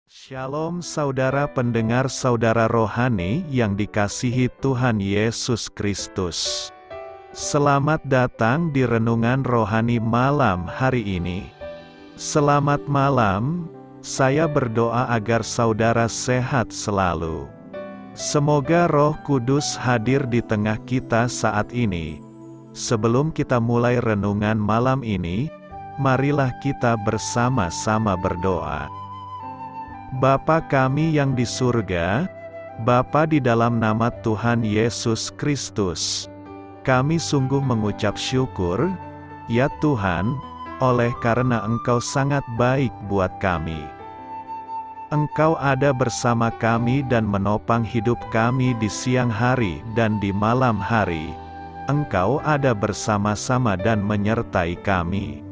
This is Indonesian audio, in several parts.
Shalom saudara pendengar saudara rohani yang dikasihi Tuhan Yesus Kristus. Selamat datang di Renungan Rohani malam hari ini. Selamat malam, saya berdoa agar saudara sehat selalu. Semoga Roh Kudus hadir di tengah kita saat ini. Sebelum kita mulai renungan malam ini, marilah kita bersama-sama berdoa. Bapa kami yang di surga, Bapa di dalam nama Tuhan Yesus Kristus, kami sungguh mengucap syukur, ya Tuhan, oleh karena Engkau sangat baik buat kami. Engkau ada bersama kami dan menopang hidup kami di siang hari dan di malam hari. Engkau ada bersama-sama dan menyertai kami.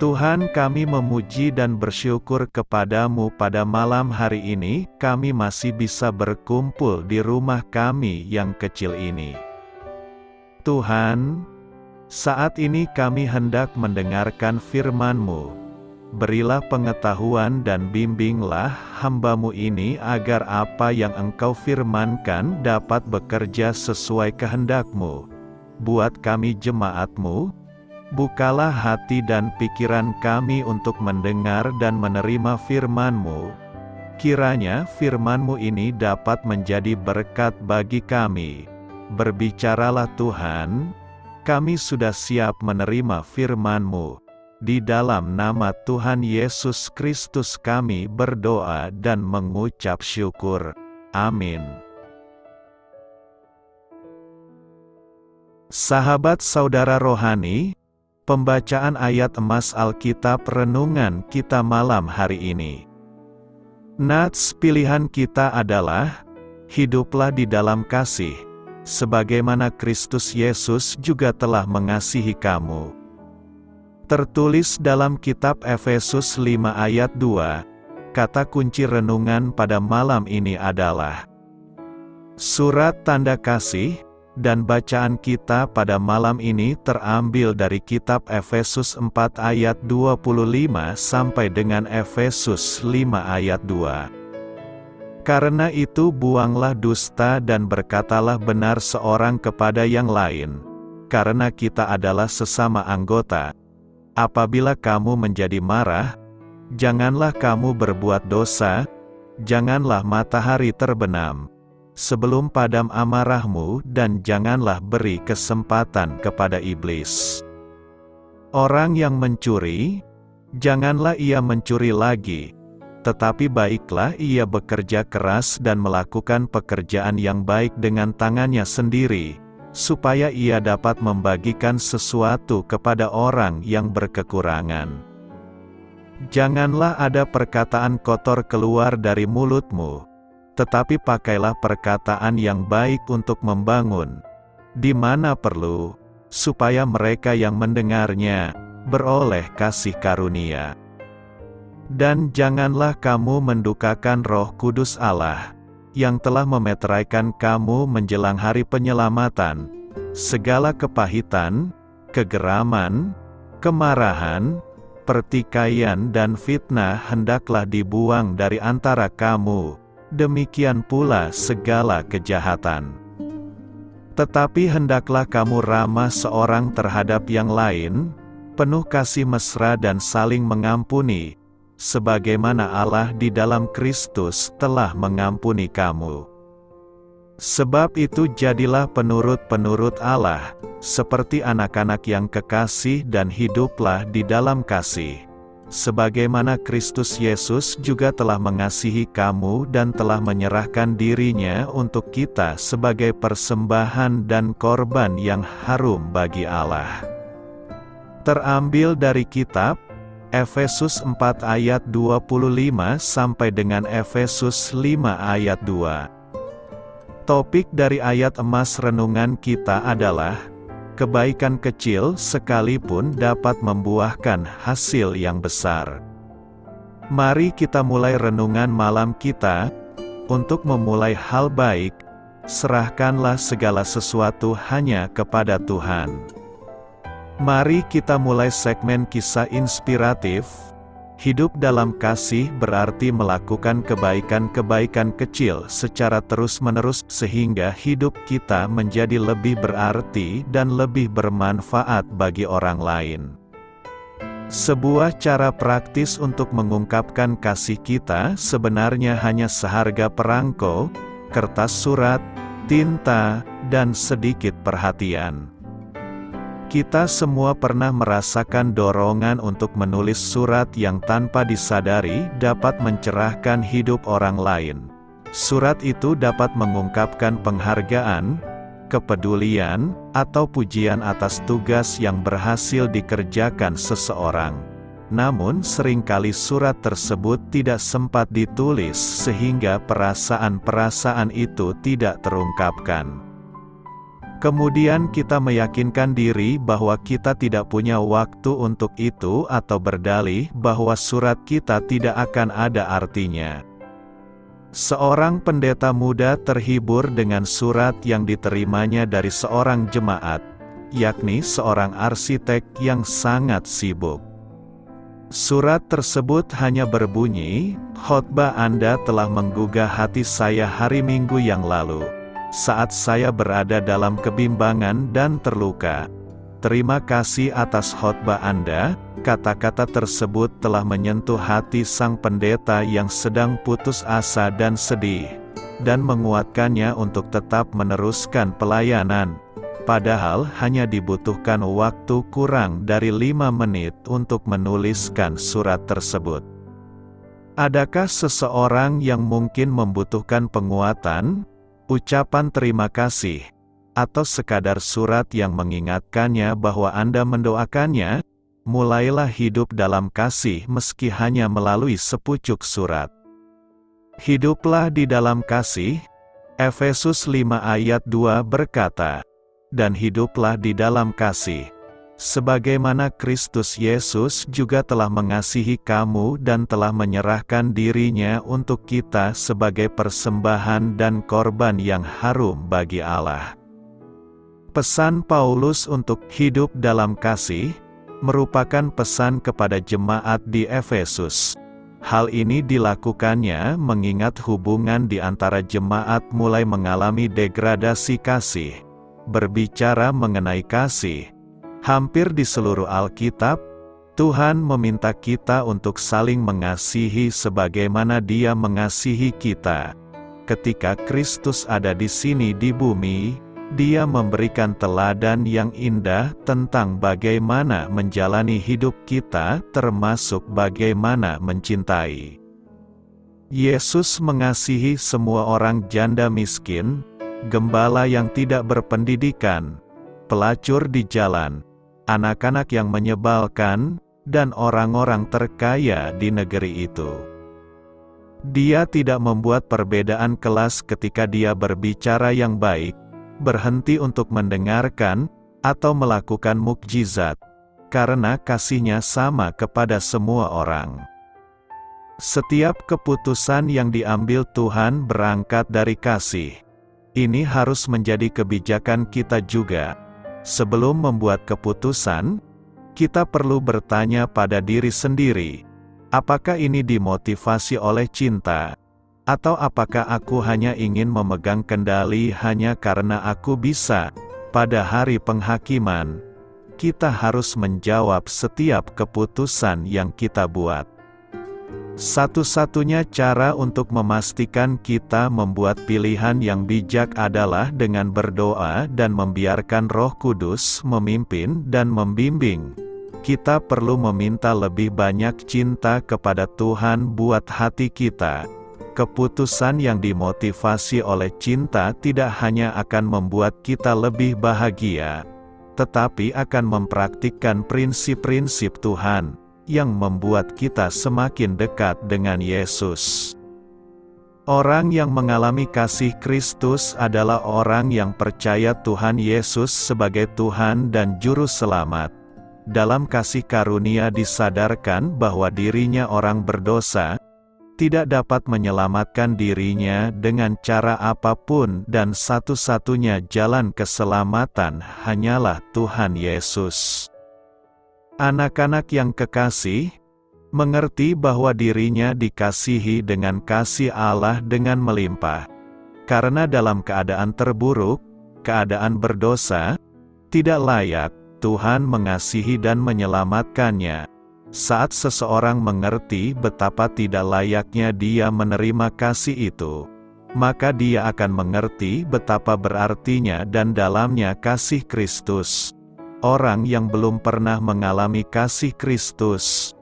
Tuhan, kami memuji dan bersyukur kepadamu pada malam hari ini, kami masih bisa berkumpul di rumah kami yang kecil ini. Tuhan, saat ini kami hendak mendengarkan firman-Mu. Berilah pengetahuan dan bimbinglah hamba-Mu ini agar apa yang Engkau firmankan dapat bekerja sesuai kehendak-Mu. Buat kami jemaat-Mu, bukalah hati dan pikiran kami untuk mendengar dan menerima firman-Mu. Kiranya firman-Mu ini dapat menjadi berkat bagi kami. Berbicaralah Tuhan, kami sudah siap menerima firman-Mu. Di dalam nama Tuhan Yesus Kristus kami berdoa dan mengucap syukur. Amin. Sahabat saudara rohani, pembacaan ayat emas Alkitab renungan kita malam hari ini. Nats pilihan kita adalah, hiduplah di dalam kasih, sebagaimana Kristus Yesus juga telah mengasihi kamu. Tertulis dalam kitab Efesus 5 ayat 2, kata kunci renungan pada malam ini adalah surat tanda kasih. Dan bacaan kita pada malam ini terambil dari kitab Efesus 4 ayat 25 sampai dengan Efesus 5 ayat 2. Karena itu buanglah dusta dan berkatalah benar seorang kepada yang lain, karena kita adalah sesama anggota. Apabila kamu menjadi marah, janganlah kamu berbuat dosa, janganlah matahari terbenam sebelum padam amarahmu, dan janganlah beri kesempatan kepada iblis. Orang yang mencuri, janganlah ia mencuri lagi, tetapi baiklah ia bekerja keras dan melakukan pekerjaan yang baik dengan tangannya sendiri, supaya ia dapat membagikan sesuatu kepada orang yang berkekurangan. Janganlah ada perkataan kotor keluar dari mulutmu, tetapi pakailah perkataan yang baik untuk membangun, di mana perlu, supaya mereka yang mendengarnya beroleh kasih karunia. Dan janganlah kamu mendukakan Roh Kudus Allah, yang telah memeteraikan kamu menjelang hari penyelamatan. Segala kepahitan, kegeraman, kemarahan, pertikaian dan fitnah hendaklah dibuang dari antara kamu. Demikian pula segala kejahatan. Tetapi hendaklah kamu ramah seorang terhadap yang lain, penuh kasih mesra dan saling mengampuni, sebagaimana Allah di dalam Kristus telah mengampuni kamu. Sebab itu jadilah penurut-penurut Allah, seperti anak-anak yang kekasih dan hiduplah di dalam kasih. Sebagaimana Kristus Yesus juga telah mengasihi kamu dan telah menyerahkan dirinya untuk kita sebagai persembahan dan korban yang harum bagi Allah. Terambil dari kitab Efesus 4 ayat 25 sampai dengan Efesus 5 ayat 2. Topik dari ayat emas renungan kita adalah kebaikan kecil sekalipun dapat membuahkan hasil yang besar. Mari kita mulai renungan malam kita. Untuk memulai hal baik, serahkanlah segala sesuatu hanya kepada Tuhan. Mari kita mulai segmen kisah inspiratif, Hidup dalam kasih berarti melakukan kebaikan-kebaikan kecil secara terus-menerus sehingga hidup kita menjadi lebih berarti dan lebih bermanfaat bagi orang lain. Sebuah cara praktis untuk mengungkapkan kasih kita sebenarnya hanya seharga perangko, kertas surat, tinta, dan sedikit perhatian. Kita semua pernah merasakan dorongan untuk menulis surat yang tanpa disadari dapat mencerahkan hidup orang lain. Surat itu dapat mengungkapkan penghargaan, kepedulian, atau pujian atas tugas yang berhasil dikerjakan seseorang. Namun seringkali surat tersebut tidak sempat ditulis sehingga perasaan-perasaan itu tidak terungkapkan. Kemudian kita meyakinkan diri bahwa kita tidak punya waktu untuk itu atau berdalih bahwa surat kita tidak akan ada artinya. Seorang pendeta muda terhibur dengan surat yang diterimanya dari seorang jemaat, yakni seorang arsitek yang sangat sibuk. Surat tersebut hanya berbunyi, "Khotbah Anda telah menggugah hati saya hari Minggu yang lalu, saat saya berada dalam kebimbangan dan terluka. Terima kasih atas khotbah Anda." Kata-kata tersebut telah menyentuh hati sang pendeta yang sedang putus asa dan sedih, dan menguatkannya untuk tetap meneruskan pelayanan. Padahal hanya dibutuhkan waktu kurang dari 5 menit untuk menuliskan surat tersebut. Adakah seseorang yang mungkin membutuhkan penguatan, ucapan terima kasih, atau sekadar surat yang mengingatkannya bahwa Anda mendoakannya? Mulailah hidup dalam kasih meski hanya melalui sepucuk surat. Hiduplah di dalam kasih. Efesus 5 ayat 2 berkata, "Dan hiduplah di dalam kasih, sebagaimana Kristus Yesus juga telah mengasihi kamu dan telah menyerahkan dirinya untuk kita sebagai persembahan dan korban yang harum bagi Allah." Pesan Paulus untuk hidup dalam kasih merupakan pesan kepada jemaat di Efesus. Hal ini dilakukannya mengingat hubungan di antara jemaat mulai mengalami degradasi kasih. Berbicara mengenai kasih, hampir di seluruh Alkitab, Tuhan meminta kita untuk saling mengasihi sebagaimana Dia mengasihi kita. Ketika Kristus ada di sini di bumi, Dia memberikan teladan yang indah tentang bagaimana menjalani hidup kita, termasuk bagaimana mencintai. Yesus mengasihi semua orang janda miskin, gembala yang tidak berpendidikan, pelacur di jalan, anak-anak yang menyebalkan, dan orang-orang terkaya di negeri itu. Dia tidak membuat perbedaan kelas ketika Dia berbicara yang baik, berhenti untuk mendengarkan, atau melakukan mukjizat, karena kasih-Nya sama kepada semua orang. Setiap keputusan yang diambil Tuhan berangkat dari kasih. Ini harus menjadi kebijakan kita juga. Sebelum membuat keputusan, kita perlu bertanya pada diri sendiri, apakah ini dimotivasi oleh cinta? Atau apakah aku hanya ingin memegang kendali hanya karena aku bisa? Pada hari penghakiman, kita harus menjawab setiap keputusan yang kita buat. Satu-satunya cara untuk memastikan kita membuat pilihan yang bijak adalah dengan berdoa dan membiarkan Roh Kudus memimpin dan membimbing. Kita perlu meminta lebih banyak cinta kepada Tuhan buat hati kita. Keputusan yang dimotivasi oleh cinta tidak hanya akan membuat kita lebih bahagia, tetapi akan mempraktikkan prinsip-prinsip Tuhan, yang membuat kita semakin dekat dengan Yesus. Orang yang mengalami kasih Kristus adalah orang yang percaya Tuhan Yesus sebagai Tuhan dan Juru Selamat. Dalam kasih karunia disadarkan bahwa dirinya orang berdosa, tidak dapat menyelamatkan dirinya dengan cara apapun dan satu-satunya jalan keselamatan hanyalah Tuhan Yesus. Anak-anak yang kekasih, mengerti bahwa dirinya dikasihi dengan kasih Allah dengan melimpah. Karena dalam keadaan terburuk, keadaan berdosa, tidak layak, Tuhan mengasihi dan menyelamatkannya. Saat seseorang mengerti betapa tidak layaknya dia menerima kasih itu, maka dia akan mengerti betapa berartinya dan dalamnya kasih Kristus. Orang yang belum pernah mengalami kasih Kristus,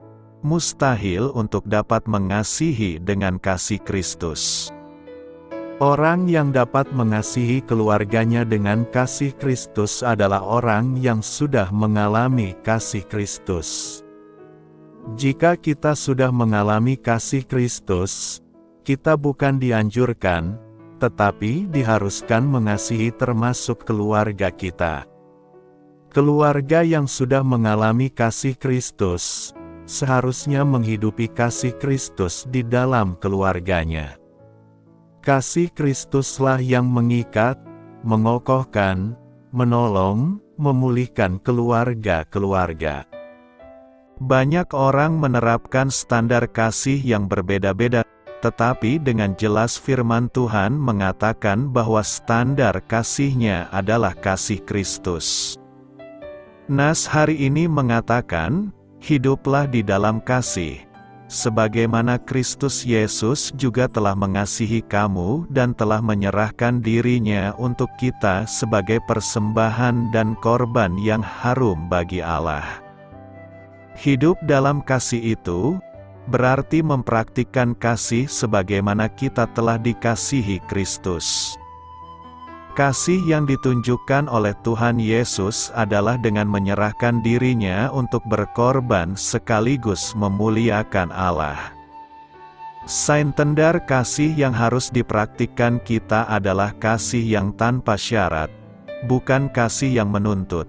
mustahil untuk dapat mengasihi dengan kasih Kristus. Orang yang dapat mengasihi keluarganya dengan kasih Kristus adalah orang yang sudah mengalami kasih Kristus. Jika kita sudah mengalami kasih Kristus, kita bukan dianjurkan, tetapi diharuskan mengasihi termasuk keluarga kita. Keluarga yang sudah mengalami kasih Kristus, seharusnya menghidupi kasih Kristus di dalam keluarganya. Kasih Kristuslah yang mengikat, mengokohkan, menolong, memulihkan keluarga-keluarga. Banyak orang menerapkan standar kasih yang berbeda-beda, tetapi dengan jelas firman Tuhan mengatakan bahwa standar kasihnya adalah kasih Kristus. Nas hari ini mengatakan, hiduplah di dalam kasih, sebagaimana Kristus Yesus juga telah mengasihi kamu dan telah menyerahkan dirinya untuk kita sebagai persembahan dan korban yang harum bagi Allah. Hidup dalam kasih itu, berarti mempraktikkan kasih sebagaimana kita telah dikasihi Kristus. Kasih yang ditunjukkan oleh Tuhan Yesus adalah dengan menyerahkan dirinya untuk berkorban sekaligus memuliakan Allah. Standar kasih yang harus dipraktikkan kita adalah kasih yang tanpa syarat, bukan kasih yang menuntut,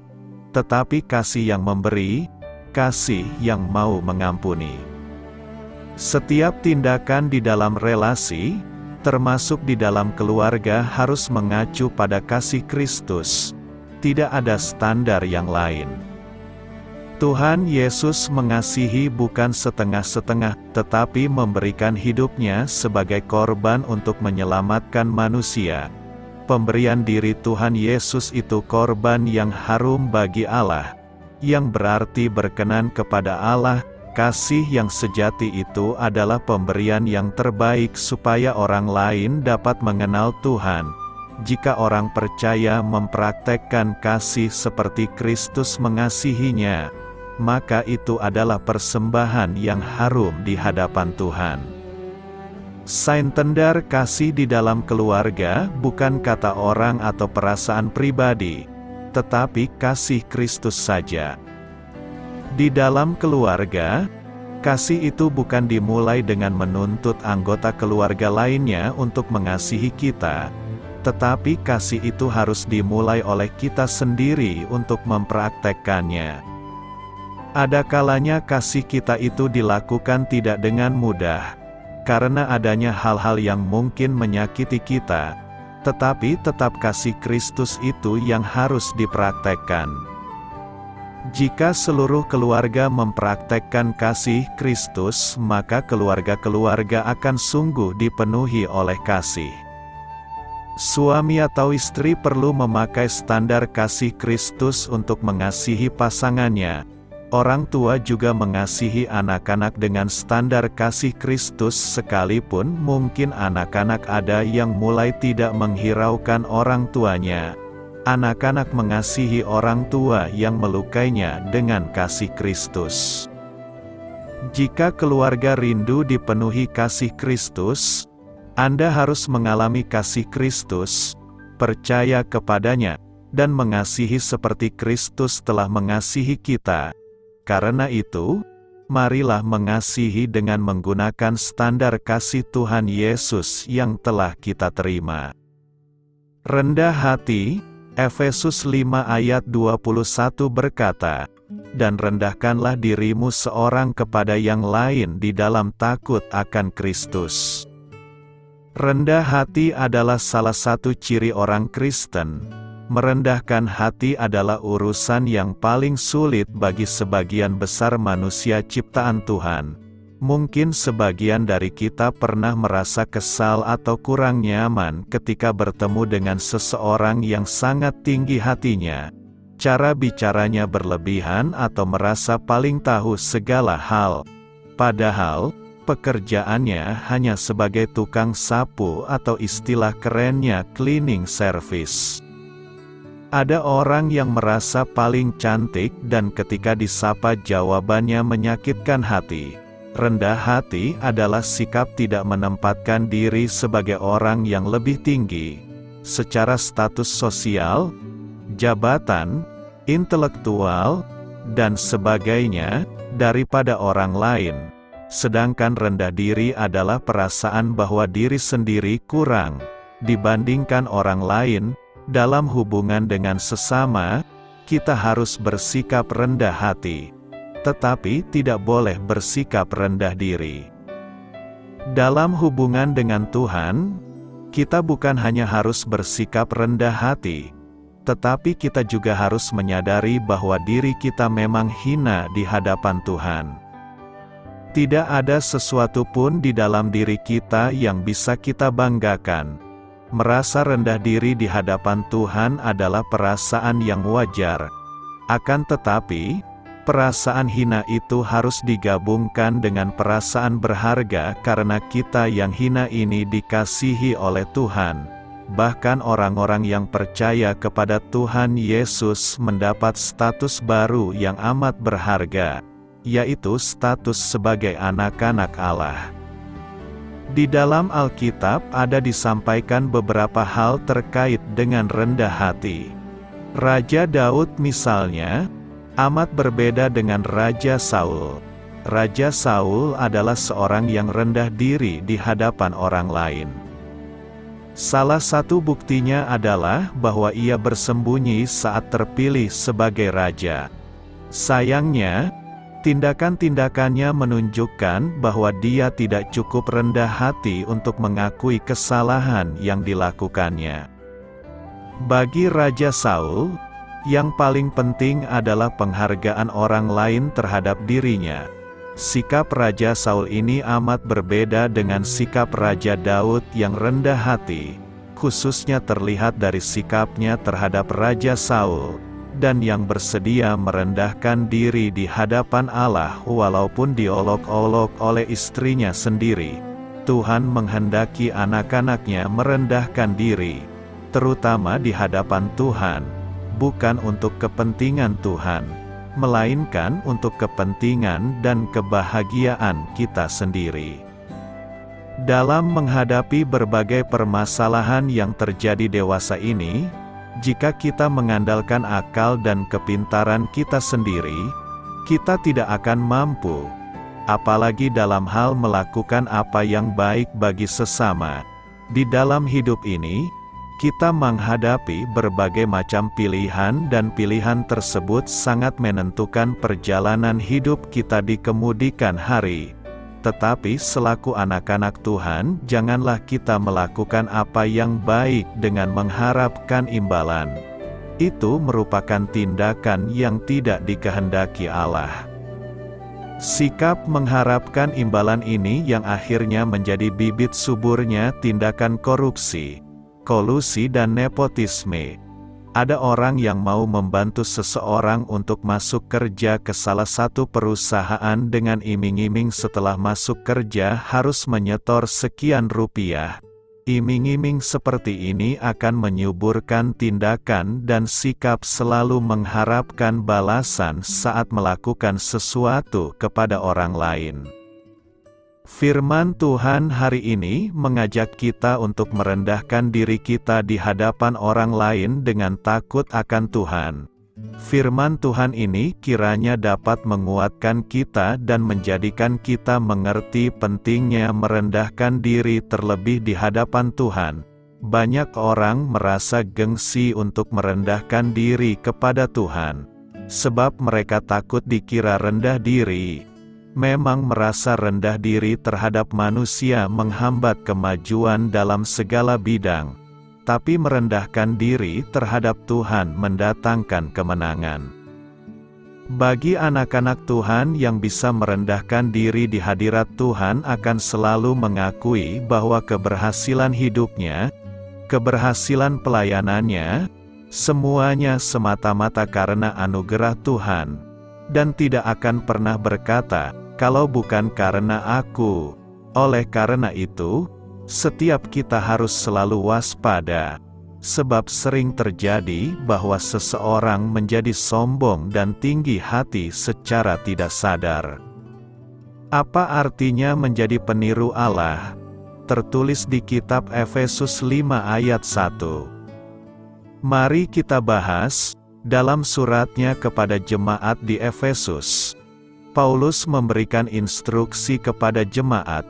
tetapi kasih yang memberi, kasih yang mau mengampuni. Setiap tindakan di dalam relasi, termasuk di dalam keluarga, harus mengacu pada kasih Kristus. Tidak ada standar yang lain. Tuhan Yesus mengasihi bukan setengah-setengah, tetapi memberikan hidupnya sebagai korban untuk menyelamatkan manusia. Pemberian diri Tuhan Yesus itu korban yang harum bagi Allah, yang berarti berkenan kepada Allah. Kasih yang sejati itu adalah pemberian yang terbaik supaya orang lain dapat mengenal Tuhan. Jika orang percaya mempraktekkan kasih seperti Kristus mengasihinya, maka itu adalah persembahan yang harum di hadapan Tuhan. Standar kasih di dalam keluarga bukan kata orang atau perasaan pribadi, tetapi kasih Kristus saja. Di dalam keluarga, kasih itu bukan dimulai dengan menuntut anggota keluarga lainnya untuk mengasihi kita, tetapi kasih itu harus dimulai oleh kita sendiri untuk mempraktekkannya. Ada kalanya kasih kita itu dilakukan tidak dengan mudah, karena adanya hal-hal yang mungkin menyakiti kita, tetapi tetap kasih Kristus itu yang harus dipraktekkan. Jika seluruh keluarga mempraktekkan kasih Kristus, maka keluarga-keluarga akan sungguh dipenuhi oleh kasih. Suami atau istri perlu memakai standar kasih Kristus untuk mengasihi pasangannya. Orang tua juga mengasihi anak-anak dengan standar kasih Kristus, sekalipun mungkin anak-anak ada yang mulai tidak menghiraukan orang tuanya. Anak-anak mengasihi orang tua yang melukainya dengan kasih Kristus. Jika keluarga rindu dipenuhi kasih Kristus, Anda harus mengalami kasih Kristus, percaya kepadanya, dan mengasihi seperti Kristus telah mengasihi kita. Karena itu, marilah mengasihi dengan menggunakan standar kasih Tuhan Yesus yang telah kita terima. Rendah hati. Efesus 5 ayat 21 berkata, "Dan rendahkanlah dirimu seorang kepada yang lain di dalam takut akan Kristus." Rendah hati adalah salah satu ciri orang Kristen. Merendahkan hati adalah urusan yang paling sulit bagi sebagian besar manusia ciptaan Tuhan, Mungkin sebagian dari kita pernah merasa kesal atau kurang nyaman ketika bertemu dengan seseorang yang sangat tinggi hatinya, cara bicaranya berlebihan atau merasa paling tahu segala hal. Padahal, pekerjaannya hanya sebagai tukang sapu atau istilah kerennya cleaning service. Ada orang yang merasa paling cantik dan ketika disapa jawabannya menyakitkan hati. Rendah hati adalah sikap tidak menempatkan diri sebagai orang yang lebih tinggi, secara status sosial, jabatan, intelektual, dan sebagainya, daripada orang lain. Sedangkan rendah diri adalah perasaan bahwa diri sendiri kurang dibandingkan orang lain. Dalam hubungan dengan sesama, kita harus bersikap rendah hati, tetapi tidak boleh bersikap rendah diri. Dalam hubungan dengan Tuhan, kita bukan hanya harus bersikap rendah hati, tetapi kita juga harus menyadari bahwa diri kita memang hina di hadapan Tuhan. Tidak ada sesuatu pun di dalam diri kita yang bisa kita banggakan. Merasa rendah diri di hadapan Tuhan adalah perasaan yang wajar. Akan tetapi, perasaan hina itu harus digabungkan dengan perasaan berharga karena kita yang hina ini dikasihi oleh Tuhan. Bahkan orang-orang yang percaya kepada Tuhan Yesus mendapat status baru yang amat berharga, yaitu status sebagai anak-anak Allah. Di dalam Alkitab ada disampaikan beberapa hal terkait dengan rendah hati. Raja Daud misalnya, amat berbeda dengan Raja Saul. Raja Saul adalah seorang yang rendah diri di hadapan orang lain. Salah satu buktinya adalah bahwa ia bersembunyi saat terpilih sebagai raja. Sayangnya, tindakan-tindakannya menunjukkan bahwa dia tidak cukup rendah hati untuk mengakui kesalahan yang dilakukannya. Bagi Raja Saul, yang paling penting adalah penghargaan orang lain terhadap dirinya. Sikap Raja Saul ini amat berbeda dengan sikap Raja Daud yang rendah hati, khususnya terlihat dari sikapnya terhadap Raja Saul, dan yang bersedia merendahkan diri di hadapan Allah walaupun diolok-olok oleh istrinya sendiri. Tuhan menghendaki anak-anaknya merendahkan diri, terutama di hadapan Tuhan, bukan untuk kepentingan Tuhan, melainkan untuk kepentingan dan kebahagiaan kita sendiri. Dalam menghadapi berbagai permasalahan yang terjadi dewasa ini, jika kita mengandalkan akal dan kepintaran kita sendiri, kita tidak akan mampu, apalagi dalam hal melakukan apa yang baik bagi sesama. Di dalam hidup ini, kita menghadapi berbagai macam pilihan dan pilihan tersebut sangat menentukan perjalanan hidup kita di kemudian hari. Tetapi selaku anak-anak Tuhan, janganlah kita melakukan apa yang baik dengan mengharapkan imbalan. Itu merupakan tindakan yang tidak dikehendaki Allah. Sikap mengharapkan imbalan ini yang akhirnya menjadi bibit suburnya tindakan korupsi, kolusi dan nepotisme. Ada orang yang mau membantu seseorang untuk masuk kerja ke salah satu perusahaan dengan iming-iming setelah masuk kerja harus menyetor sekian rupiah. Iming-iming seperti ini akan menyuburkan tindakan dan sikap selalu mengharapkan balasan saat melakukan sesuatu kepada orang lain. Firman Tuhan hari ini mengajak kita untuk merendahkan diri kita di hadapan orang lain dengan takut akan Tuhan. Firman Tuhan ini kiranya dapat menguatkan kita dan menjadikan kita mengerti pentingnya merendahkan diri terlebih di hadapan Tuhan. Banyak orang merasa gengsi untuk merendahkan diri kepada Tuhan, sebab mereka takut dikira rendah diri. Memang merasa rendah diri terhadap manusia menghambat kemajuan dalam segala bidang, tapi merendahkan diri terhadap Tuhan mendatangkan kemenangan. Bagi anak-anak Tuhan yang bisa merendahkan diri di hadirat Tuhan akan selalu mengakui bahwa keberhasilan hidupnya, keberhasilan pelayanannya, semuanya semata-mata karena anugerah Tuhan, dan tidak akan pernah berkata, "Kalau bukan karena aku." Oleh karena itu, setiap kita harus selalu waspada, sebab sering terjadi bahwa seseorang menjadi sombong dan tinggi hati secara tidak sadar. Apa artinya menjadi peniru Allah? Tertulis di kitab Efesus 5 ayat 1. Mari kita bahas, dalam suratnya kepada jemaat di Efesus. Paulus memberikan instruksi kepada jemaat,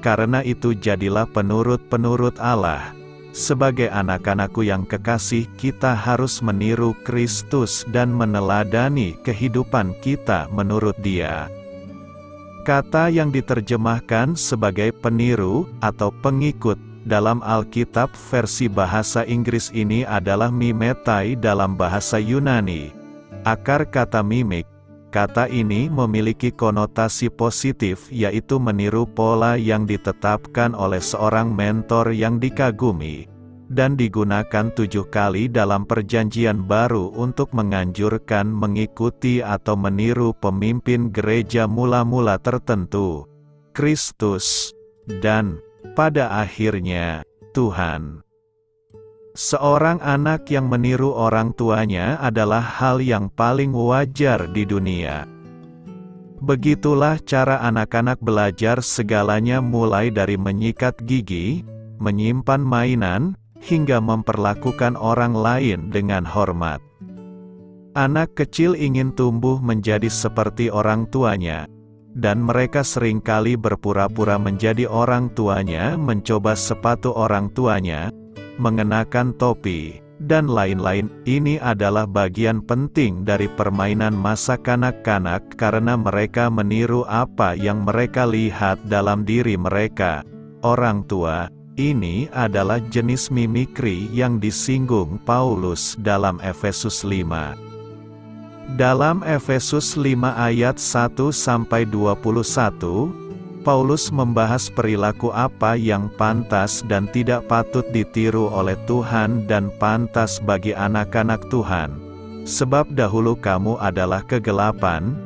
karena itu jadilah penurut-penurut Allah. Sebagai anak-anakku yang kekasih, kita harus meniru Kristus dan meneladani kehidupan kita menurut Dia. Kata yang diterjemahkan sebagai peniru atau pengikut dalam Alkitab versi bahasa Inggris ini adalah mimetai dalam bahasa Yunani. Akar kata mimik, kata ini memiliki konotasi positif yaitu meniru pola yang ditetapkan oleh seorang mentor yang dikagumi, dan digunakan 7 kali dalam Perjanjian Baru untuk menganjurkan mengikuti atau meniru pemimpin gereja mula-mula tertentu, Kristus, dan pada akhirnya, Tuhan. Seorang anak yang meniru orang tuanya adalah hal yang paling wajar di dunia. Begitulah cara anak-anak belajar segalanya mulai dari menyikat gigi, menyimpan mainan, hingga memperlakukan orang lain dengan hormat. Anak kecil ingin tumbuh menjadi seperti orang tuanya, dan mereka seringkali berpura-pura menjadi orang tuanya, mencoba sepatu orang tuanya, mengenakan topi, dan lain-lain. Ini adalah bagian penting dari permainan masa kanak-kanak karena mereka meniru apa yang mereka lihat dalam diri mereka, orang tua. Ini adalah jenis mimikri yang disinggung Paulus dalam Efesus 5. Dalam Efesus 5 ayat 1-21, Paulus membahas perilaku apa yang pantas dan tidak patut ditiru oleh Tuhan dan pantas bagi anak-anak Tuhan. Sebab dahulu kamu adalah kegelapan,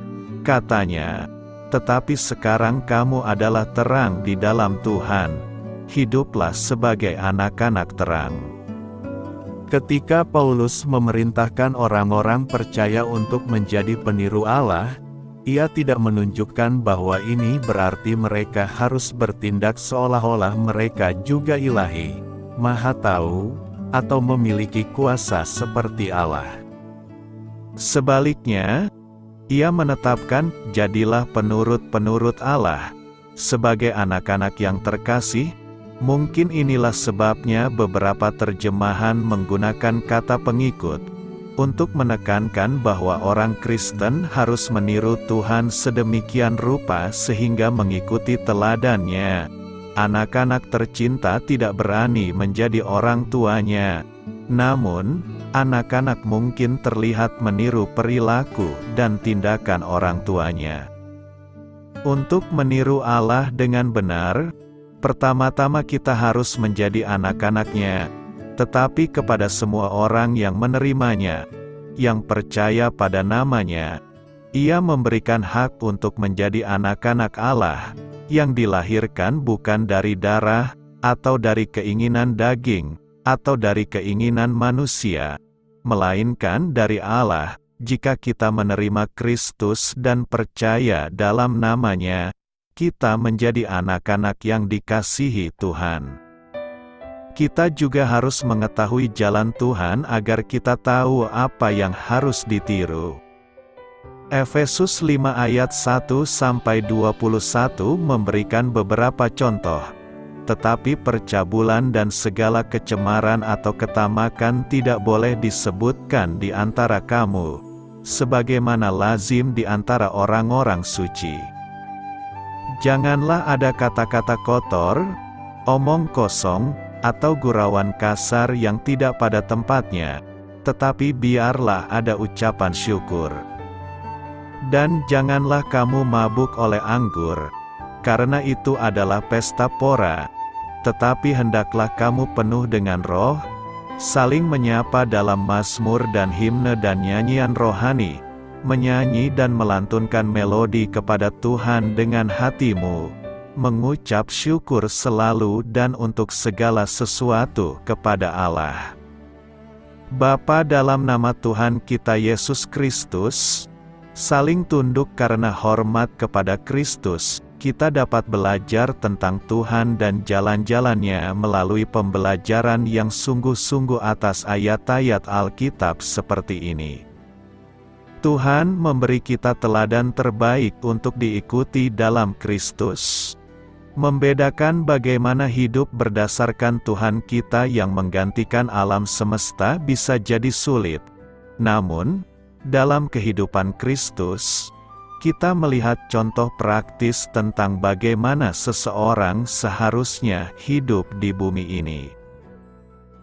katanya, tetapi sekarang kamu adalah terang di dalam Tuhan. Hiduplah sebagai anak-anak terang. Ketika Paulus memerintahkan orang-orang percaya untuk menjadi peniru Allah, ia tidak menunjukkan bahwa ini berarti mereka harus bertindak seolah-olah mereka juga ilahi, maha tahu, atau memiliki kuasa seperti Allah. Sebaliknya, ia menetapkan, jadilah penurut-penurut Allah. Sebagai anak-anak yang terkasih, mungkin inilah sebabnya beberapa terjemahan menggunakan kata pengikut, untuk menekankan bahwa orang Kristen harus meniru Tuhan sedemikian rupa sehingga mengikuti teladannya. Anak-anak tercinta tidak berani menjadi orang tuanya, namun, anak-anak mungkin terlihat meniru perilaku dan tindakan orang tuanya. Untuk meniru Allah dengan benar, pertama-tama kita harus menjadi anak-anaknya, tetapi kepada semua orang yang menerimanya, yang percaya pada namanya, ia memberikan hak untuk menjadi anak-anak Allah, yang dilahirkan bukan dari darah, atau dari keinginan daging, atau dari keinginan manusia, melainkan dari Allah. Jika kita menerima Kristus dan percaya dalam namanya, kita menjadi anak-anak yang dikasihi Tuhan. Kita juga harus mengetahui jalan Tuhan agar kita tahu apa yang harus ditiru. Efesus 5 ayat 1-21 memberikan beberapa contoh. Tetapi percabulan dan segala kecemaran atau ketamakan tidak boleh disebutkan di antara kamu, sebagaimana lazim di antara orang-orang suci. Janganlah ada kata-kata kotor, omong kosong, atau gurauan kasar yang tidak pada tempatnya, tetapi biarlah ada ucapan syukur. Dan janganlah kamu mabuk oleh anggur, karena itu adalah pesta pora, tetapi hendaklah kamu penuh dengan Roh, saling menyapa dalam mazmur dan himne dan nyanyian rohani, menyanyi dan melantunkan melodi kepada Tuhan dengan hatimu, mengucap syukur selalu dan untuk segala sesuatu kepada Allah Bapa dalam nama Tuhan kita Yesus Kristus. Saling tunduk karena hormat kepada Kristus, kita dapat belajar tentang Tuhan dan jalan-jalannya melalui pembelajaran yang sungguh-sungguh atas ayat-ayat Alkitab seperti ini. Tuhan memberi kita teladan terbaik untuk diikuti dalam Kristus. Membedakan bagaimana hidup berdasarkan Tuhan kita yang menggantikan alam semesta bisa jadi sulit. Namun, dalam kehidupan Kristus, kita melihat contoh praktis tentang bagaimana seseorang seharusnya hidup di bumi ini.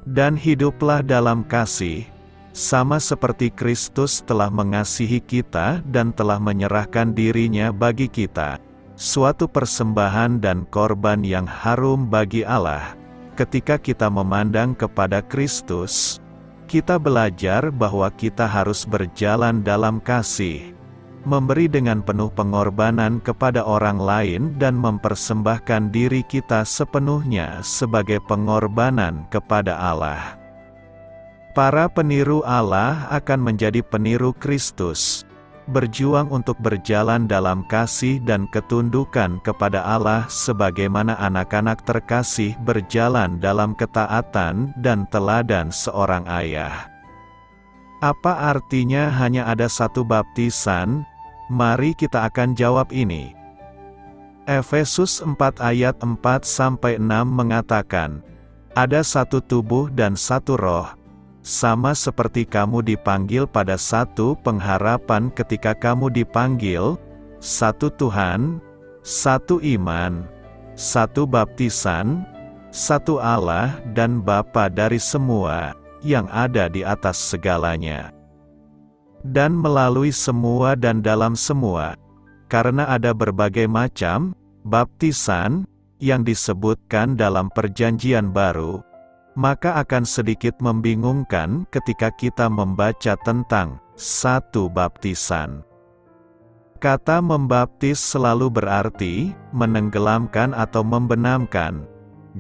Dan hiduplah dalam kasih, sama seperti Kristus telah mengasihi kita dan telah menyerahkan dirinya bagi kita, suatu persembahan dan korban yang harum bagi Allah. Ketika kita memandang kepada Kristus, kita belajar bahwa kita harus berjalan dalam kasih, memberi dengan penuh pengorbanan kepada orang lain dan mempersembahkan diri kita sepenuhnya sebagai pengorbanan kepada Allah. Para peniru Allah akan menjadi peniru Kristus, berjuang untuk berjalan dalam kasih dan ketundukan kepada Allah sebagaimana anak-anak terkasih berjalan dalam ketaatan dan teladan seorang ayah. Apa artinya hanya ada satu baptisan? Mari kita akan jawab ini. Efesus 4 ayat 4-6 mengatakan, ada satu tubuh dan satu roh, sama seperti kamu dipanggil pada satu pengharapan ketika kamu dipanggil, satu Tuhan, satu iman, satu baptisan, satu Allah dan Bapa dari semua, yang ada di atas segalanya. Dan melalui semua dan dalam semua, karena ada berbagai macam baptisan yang disebutkan dalam Perjanjian Baru, maka akan sedikit membingungkan ketika kita membaca tentang satu baptisan. Kata membaptis selalu berarti menenggelamkan atau membenamkan.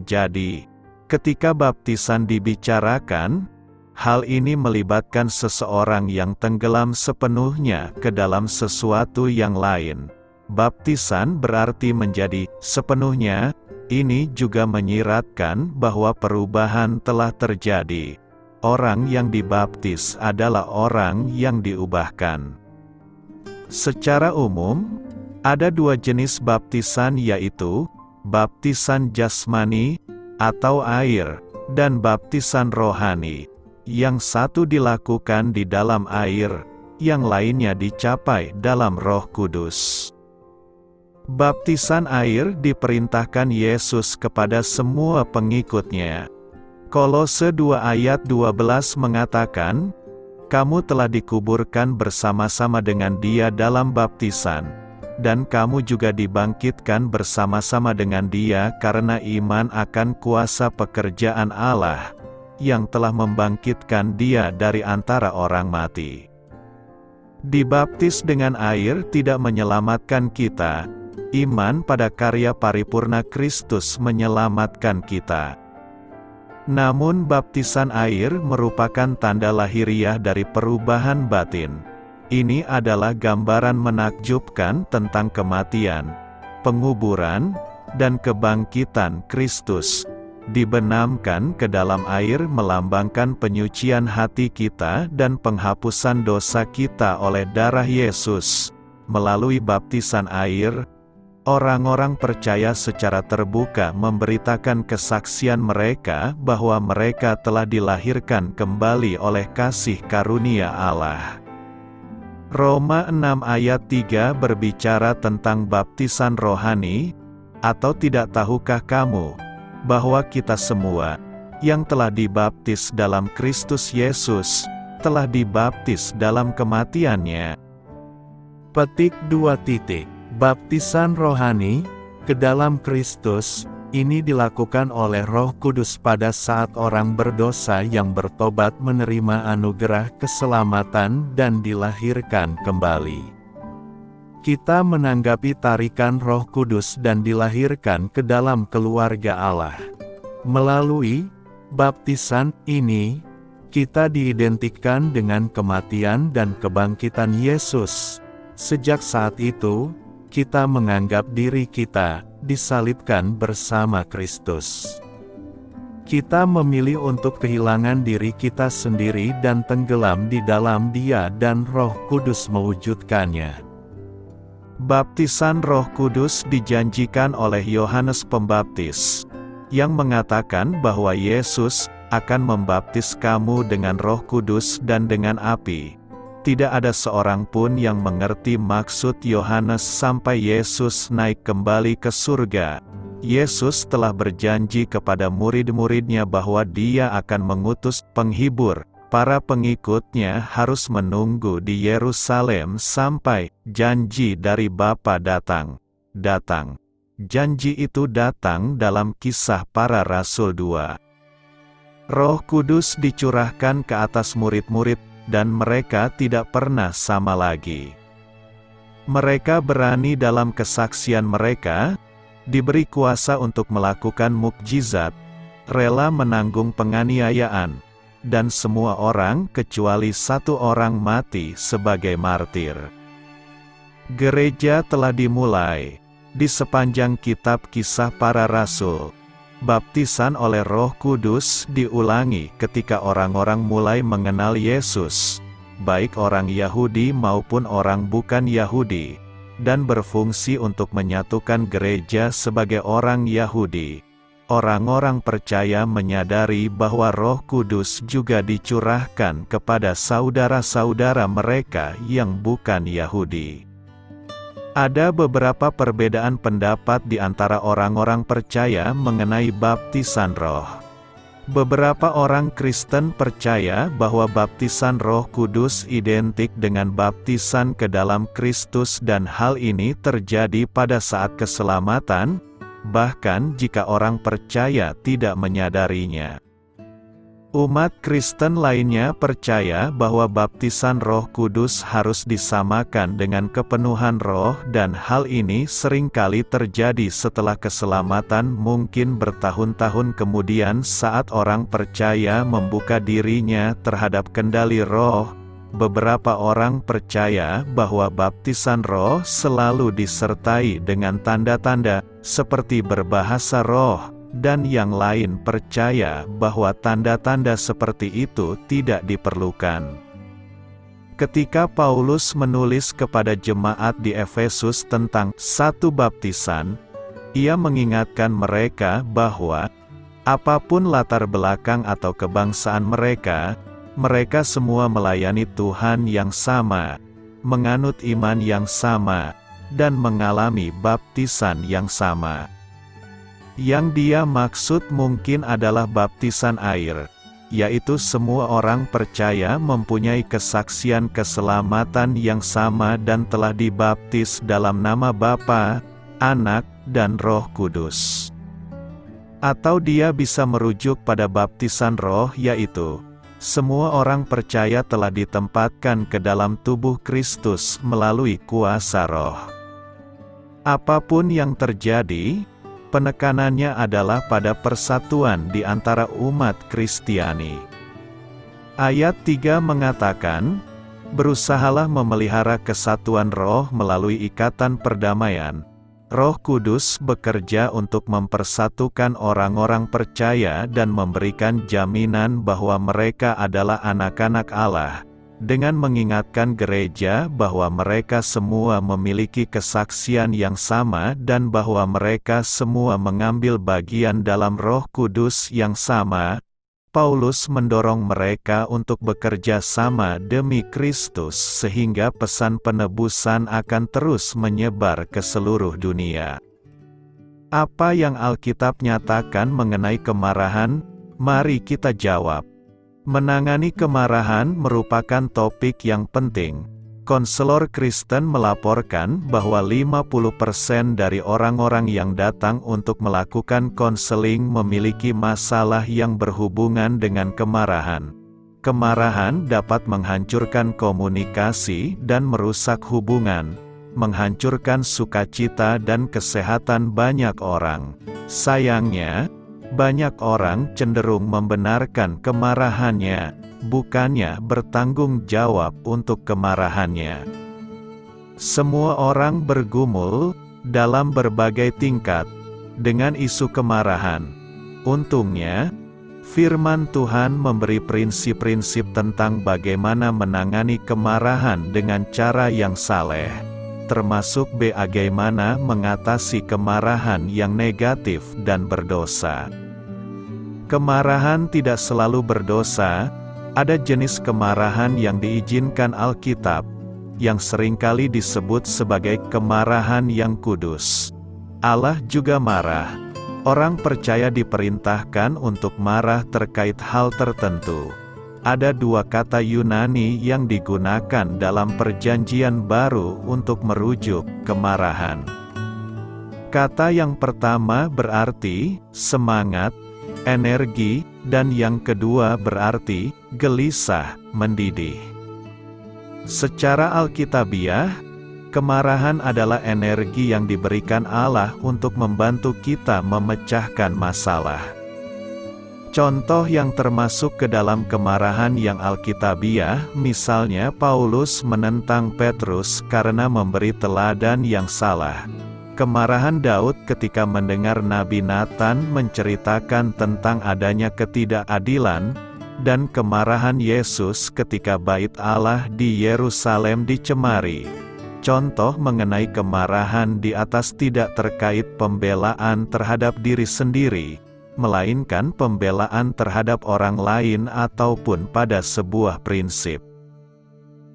Jadi, ketika baptisan dibicarakan, hal ini melibatkan seseorang yang tenggelam sepenuhnya ke dalam sesuatu yang lain. Baptisan berarti menjadi sepenuhnya. Ini juga menyiratkan bahwa perubahan telah terjadi. Orang yang dibaptis adalah orang yang diubahkan. Secara umum, ada dua jenis baptisan yaitu, baptisan jasmani, atau air, dan baptisan rohani. Yang satu dilakukan di dalam air, yang lainnya dicapai dalam Roh Kudus. Baptisan air diperintahkan Yesus kepada semua pengikutnya. Kolose 2 ayat 12 mengatakan, kamu telah dikuburkan bersama-sama dengan Dia dalam baptisan, dan kamu juga dibangkitkan bersama-sama dengan Dia karena iman akan kuasa pekerjaan Allah, yang telah membangkitkan Dia dari antara orang mati. Dibaptis dengan air tidak menyelamatkan kita. Iman pada karya paripurna Kristus menyelamatkan kita. Namun baptisan air merupakan tanda lahiriah dari perubahan batin. Ini adalah gambaran menakjubkan tentang kematian, penguburan, dan kebangkitan Kristus. Dibenamkan ke dalam air melambangkan penyucian hati kita dan penghapusan dosa kita oleh darah Yesus. Melalui baptisan air, orang-orang percaya secara terbuka memberitakan kesaksian mereka bahwa mereka telah dilahirkan kembali oleh kasih karunia Allah. Roma 6 ayat 3 berbicara tentang baptisan rohani, atau tidak tahukah kamu, bahwa kita semua, yang telah dibaptis dalam Kristus Yesus, telah dibaptis dalam kematian-Nya. Petik 2. Baptisan rohani ke dalam Kristus, ini dilakukan oleh Roh Kudus pada saat orang berdosa yang bertobat menerima anugerah keselamatan dan dilahirkan kembali. Kita menanggapi tarikan Roh Kudus dan dilahirkan ke dalam keluarga Allah. Melalui baptisan ini, kita diidentikan dengan kematian dan kebangkitan Yesus. Sejak saat itu, kita menganggap diri kita disalibkan bersama Kristus. Kita memilih untuk kehilangan diri kita sendiri dan tenggelam di dalam Dia dan Roh Kudus mewujudkannya. Baptisan Roh Kudus dijanjikan oleh Yohanes Pembaptis, yang mengatakan bahwa Yesus akan membaptis kamu dengan Roh Kudus dan dengan api. Tidak ada seorang pun yang mengerti maksud Yohanes sampai Yesus naik kembali ke surga. Yesus telah berjanji kepada murid-muridnya bahwa Dia akan mengutus penghibur. Para pengikutnya harus menunggu di Yerusalem sampai janji dari Bapa datang. Janji itu datang dalam Kisah Para Rasul 2. Roh Kudus dicurahkan ke atas murid-murid, dan mereka tidak pernah sama lagi. Mereka berani dalam kesaksian mereka, diberi kuasa untuk melakukan mukjizat, rela menanggung penganiayaan, dan semua orang kecuali satu orang mati sebagai martir. Gereja telah dimulai. Di sepanjang kitab Kisah Para Rasul, baptisan oleh Roh Kudus diulangi ketika orang-orang mulai mengenal Yesus, baik orang Yahudi maupun orang bukan Yahudi, dan berfungsi untuk menyatukan gereja sebagai orang Yahudi. Orang-orang percaya menyadari bahwa Roh Kudus juga dicurahkan kepada saudara-saudara mereka yang bukan Yahudi. Ada beberapa perbedaan pendapat di antara orang-orang percaya mengenai baptisan roh. Beberapa orang Kristen percaya bahwa baptisan Roh Kudus identik dengan baptisan ke dalam Kristus dan hal ini terjadi pada saat keselamatan, bahkan jika orang percaya tidak menyadarinya. Umat Kristen lainnya percaya bahwa baptisan Roh Kudus harus disamakan dengan kepenuhan roh dan hal ini seringkali terjadi setelah keselamatan, mungkin bertahun-tahun kemudian saat orang percaya membuka dirinya terhadap kendali roh. Beberapa orang percaya bahwa baptisan roh selalu disertai dengan tanda-tanda, seperti berbahasa roh, dan yang lain percaya bahwa tanda-tanda seperti itu tidak diperlukan. Ketika Paulus menulis kepada jemaat di Efesus tentang satu baptisan, ia mengingatkan mereka bahwa, apapun latar belakang atau kebangsaan mereka, mereka semua melayani Tuhan yang sama, menganut iman yang sama, dan mengalami baptisan yang sama. Yang dia maksud mungkin adalah baptisan air, yaitu semua orang percaya mempunyai kesaksian keselamatan yang sama dan telah dibaptis dalam nama Bapa, Anak, dan Roh Kudus. Atau dia bisa merujuk pada baptisan roh, yaitu semua orang percaya telah ditempatkan ke dalam tubuh Kristus melalui kuasa roh. Apapun yang terjadi, penekanannya adalah pada persatuan di antara umat Kristiani. Ayat 3 mengatakan, berusahalah memelihara kesatuan roh melalui ikatan perdamaian. Roh Kudus bekerja untuk mempersatukan orang-orang percaya dan memberikan jaminan bahwa mereka adalah anak-anak Allah, dengan mengingatkan gereja bahwa mereka semua memiliki kesaksian yang sama dan bahwa mereka semua mengambil bagian dalam Roh Kudus yang sama. Paulus mendorong mereka untuk bekerja sama demi Kristus sehingga pesan penebusan akan terus menyebar ke seluruh dunia. Apa yang Alkitab nyatakan mengenai kemarahan? Mari kita jawab. Menangani kemarahan merupakan topik yang penting. konselor Kristen melaporkan bahwa 50% dari orang-orang yang datang untuk melakukan konseling memiliki masalah yang berhubungan dengan kemarahan. Kemarahan dapat menghancurkan komunikasi dan merusak hubungan, menghancurkan sukacita dan kesehatan banyak orang. Sayangnya, banyak orang cenderung membenarkan kemarahannya, bukannya bertanggung jawab untuk kemarahannya. Semua orang bergumul dalam berbagai tingkat dengan isu kemarahan. Untungnya, firman Tuhan memberi prinsip-prinsip tentang bagaimana menangani kemarahan dengan cara yang saleh, termasuk bagaimana mengatasi kemarahan yang negatif dan berdosa. Kemarahan tidak selalu berdosa. Ada jenis kemarahan yang diizinkan Alkitab, yang seringkali disebut sebagai kemarahan yang kudus. Allah juga marah. Orang percaya diperintahkan untuk marah terkait hal tertentu. Ada dua kata Yunani yang digunakan dalam Perjanjian Baru untuk merujuk kemarahan. Kata yang pertama berarti semangat, energi, dan yang kedua berarti gelisah, mendidih. Secara alkitabiah, kemarahan adalah energi yang diberikan Allah untuk membantu kita memecahkan masalah. Contoh yang termasuk ke dalam kemarahan yang alkitabiah, misalnya Paulus menentang Petrus karena memberi teladan yang salah. Kemarahan Daud ketika mendengar Nabi Nathan menceritakan tentang adanya ketidakadilan, dan kemarahan Yesus ketika bait Allah di Yerusalem dicemari. Contoh mengenai kemarahan di atas tidak terkait pembelaan terhadap diri sendiri, melainkan pembelaan terhadap orang lain ataupun pada sebuah prinsip.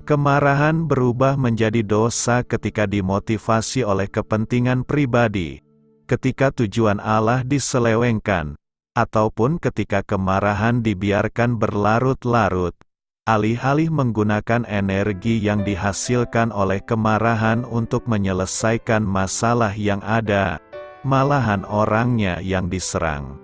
Kemarahan berubah menjadi dosa ketika dimotivasi oleh kepentingan pribadi, ketika tujuan Allah diselewengkan, ataupun ketika kemarahan dibiarkan berlarut-larut, alih-alih menggunakan energi yang dihasilkan oleh kemarahan untuk menyelesaikan masalah yang ada, malahan orangnya yang diserang.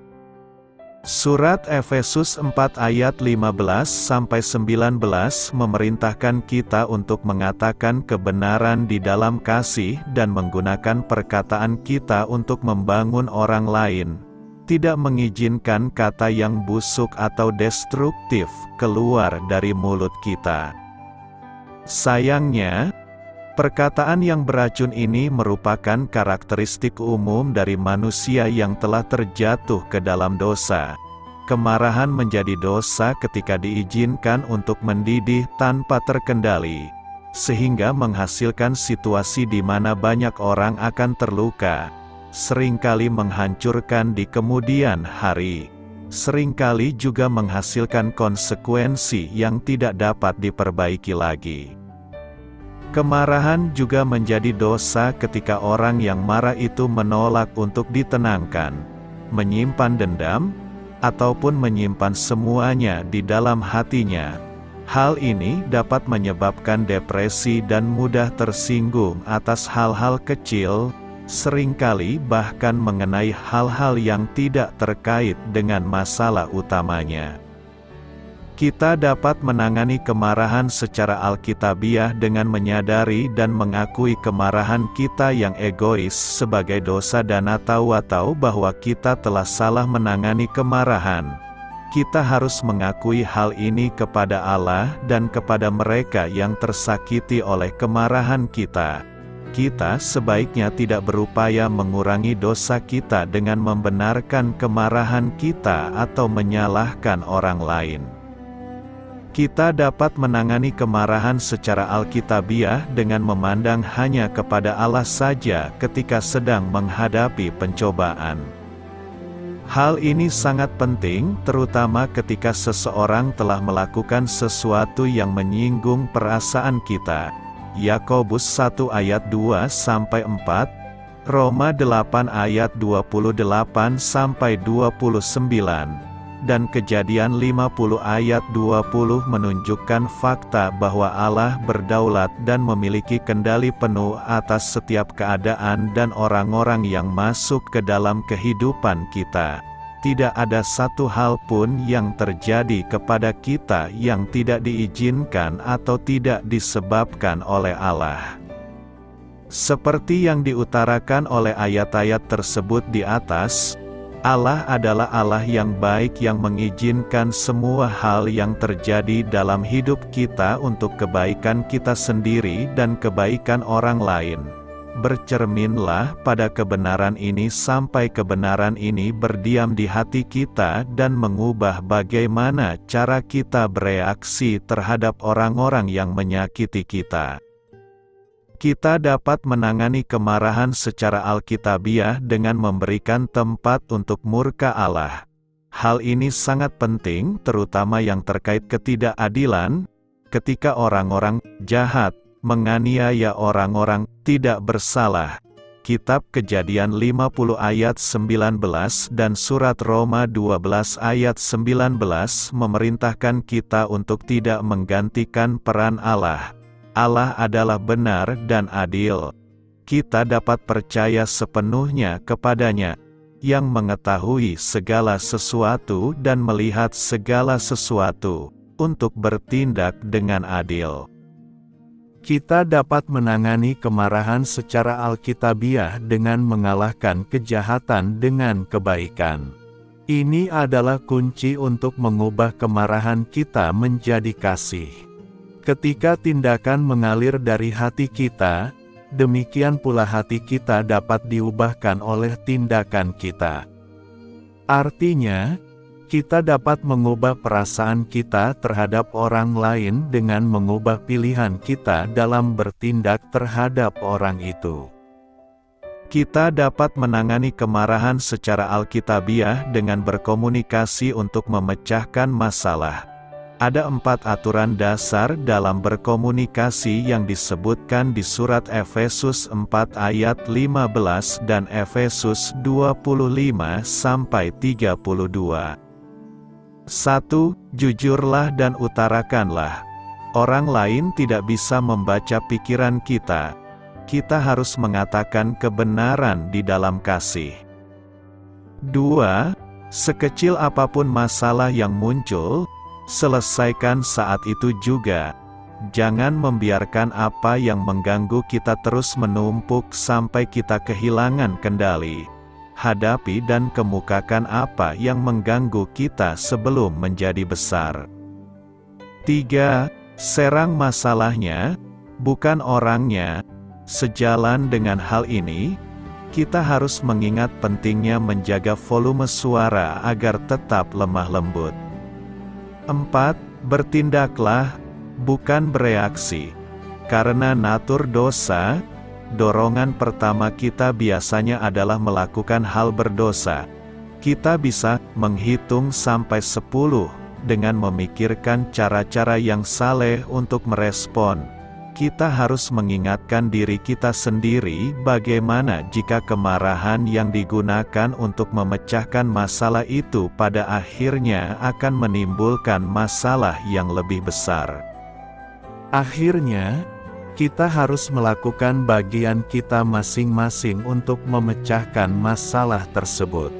Surat Efesus 4 ayat 15-19 memerintahkan kita untuk mengatakan kebenaran di dalam kasih dan menggunakan perkataan kita untuk membangun orang lain, tidak mengizinkan kata yang busuk atau destruktif keluar dari mulut kita. Sayangnya, perkataan yang beracun ini merupakan karakteristik umum dari manusia yang telah terjatuh ke dalam dosa. Kemarahan menjadi dosa ketika diizinkan untuk mendidih tanpa terkendali, sehingga menghasilkan situasi di mana banyak orang akan terluka, seringkali menghancurkan di kemudian hari, seringkali juga menghasilkan konsekuensi yang tidak dapat diperbaiki lagi. Kemarahan juga menjadi dosa ketika orang yang marah itu menolak untuk ditenangkan, menyimpan dendam, ataupun menyimpan semuanya di dalam hatinya. Hal ini dapat menyebabkan depresi dan mudah tersinggung atas hal-hal kecil, seringkali bahkan mengenai hal-hal yang tidak terkait dengan masalah utamanya. Kita dapat menangani kemarahan secara alkitabiah dengan menyadari dan mengakui kemarahan kita yang egois sebagai dosa dan tahu bahwa kita telah salah menangani kemarahan. Kita harus mengakui hal ini kepada Allah dan kepada mereka yang tersakiti oleh kemarahan kita. Kita sebaiknya tidak berupaya mengurangi dosa kita dengan membenarkan kemarahan kita atau menyalahkan orang lain. Kita dapat menangani kemarahan secara alkitabiah dengan memandang hanya kepada Allah saja ketika sedang menghadapi pencobaan. Hal ini sangat penting, terutama ketika seseorang telah melakukan sesuatu yang menyinggung perasaan kita. Yakobus 1 ayat 2-4, Roma 8 ayat 28-29, dan Kejadian 50 ayat 20 menunjukkan fakta bahwa Allah berdaulat dan memiliki kendali penuh atas setiap keadaan dan orang-orang yang masuk ke dalam kehidupan kita. Tidak ada satu hal pun yang terjadi kepada kita yang tidak diizinkan atau tidak disebabkan oleh Allah. Seperti yang diutarakan oleh ayat-ayat tersebut di atas, Allah adalah Allah yang baik yang mengizinkan semua hal yang terjadi dalam hidup kita untuk kebaikan kita sendiri dan kebaikan orang lain. Bercerminlah pada kebenaran ini sampai kebenaran ini berdiam di hati kita dan mengubah bagaimana cara kita bereaksi terhadap orang-orang yang menyakiti kita. Kita dapat menangani kemarahan secara alkitabiah dengan memberikan tempat untuk murka Allah. Hal ini sangat penting, terutama yang terkait ketidakadilan, ketika orang-orang jahat menganiaya orang-orang tidak bersalah. Kitab Kejadian 50 ayat 19 dan Surat Roma 12 ayat 19 memerintahkan kita untuk tidak menggantikan peran Allah. Allah adalah benar dan adil. Kita dapat percaya sepenuhnya kepadanya, yang mengetahui segala sesuatu dan melihat segala sesuatu, untuk bertindak dengan adil. Kita dapat menangani kemarahan secara alkitabiah dengan mengalahkan kejahatan dengan kebaikan. Ini adalah kunci untuk mengubah kemarahan kita menjadi kasih. Ketika tindakan mengalir dari hati kita, demikian pula hati kita dapat diubahkan oleh tindakan kita. Artinya, kita dapat mengubah perasaan kita terhadap orang lain dengan mengubah pilihan kita dalam bertindak terhadap orang itu. Kita dapat menangani kemarahan secara alkitabiah dengan berkomunikasi untuk memecahkan masalah. Ada 4 aturan dasar dalam berkomunikasi yang disebutkan di surat Efesus 4 ayat 15 dan Efesus 25-32. 1. Jujurlah dan utarakanlah. Orang lain tidak bisa membaca pikiran kita. Kita harus mengatakan kebenaran di dalam kasih. 2. Sekecil apapun masalah yang muncul, selesaikan saat itu juga. Jangan membiarkan apa yang mengganggu kita terus menumpuk sampai kita kehilangan kendali. Hadapi dan kemukakan apa yang mengganggu kita sebelum menjadi besar. 3. Serang masalahnya, bukan orangnya. Sejalan dengan hal ini, kita harus mengingat pentingnya menjaga volume suara agar tetap lemah lembut. 4. Bertindaklah, bukan bereaksi. Karena natur dosa, dorongan pertama kita biasanya adalah melakukan hal berdosa. Kita bisa menghitung sampai 10 dengan memikirkan cara-cara yang saleh untuk merespon. Kita harus mengingatkan diri kita sendiri bagaimana jika kemarahan yang digunakan untuk memecahkan masalah itu pada akhirnya akan menimbulkan masalah yang lebih besar. Akhirnya, kita harus melakukan bagian kita masing-masing untuk memecahkan masalah tersebut.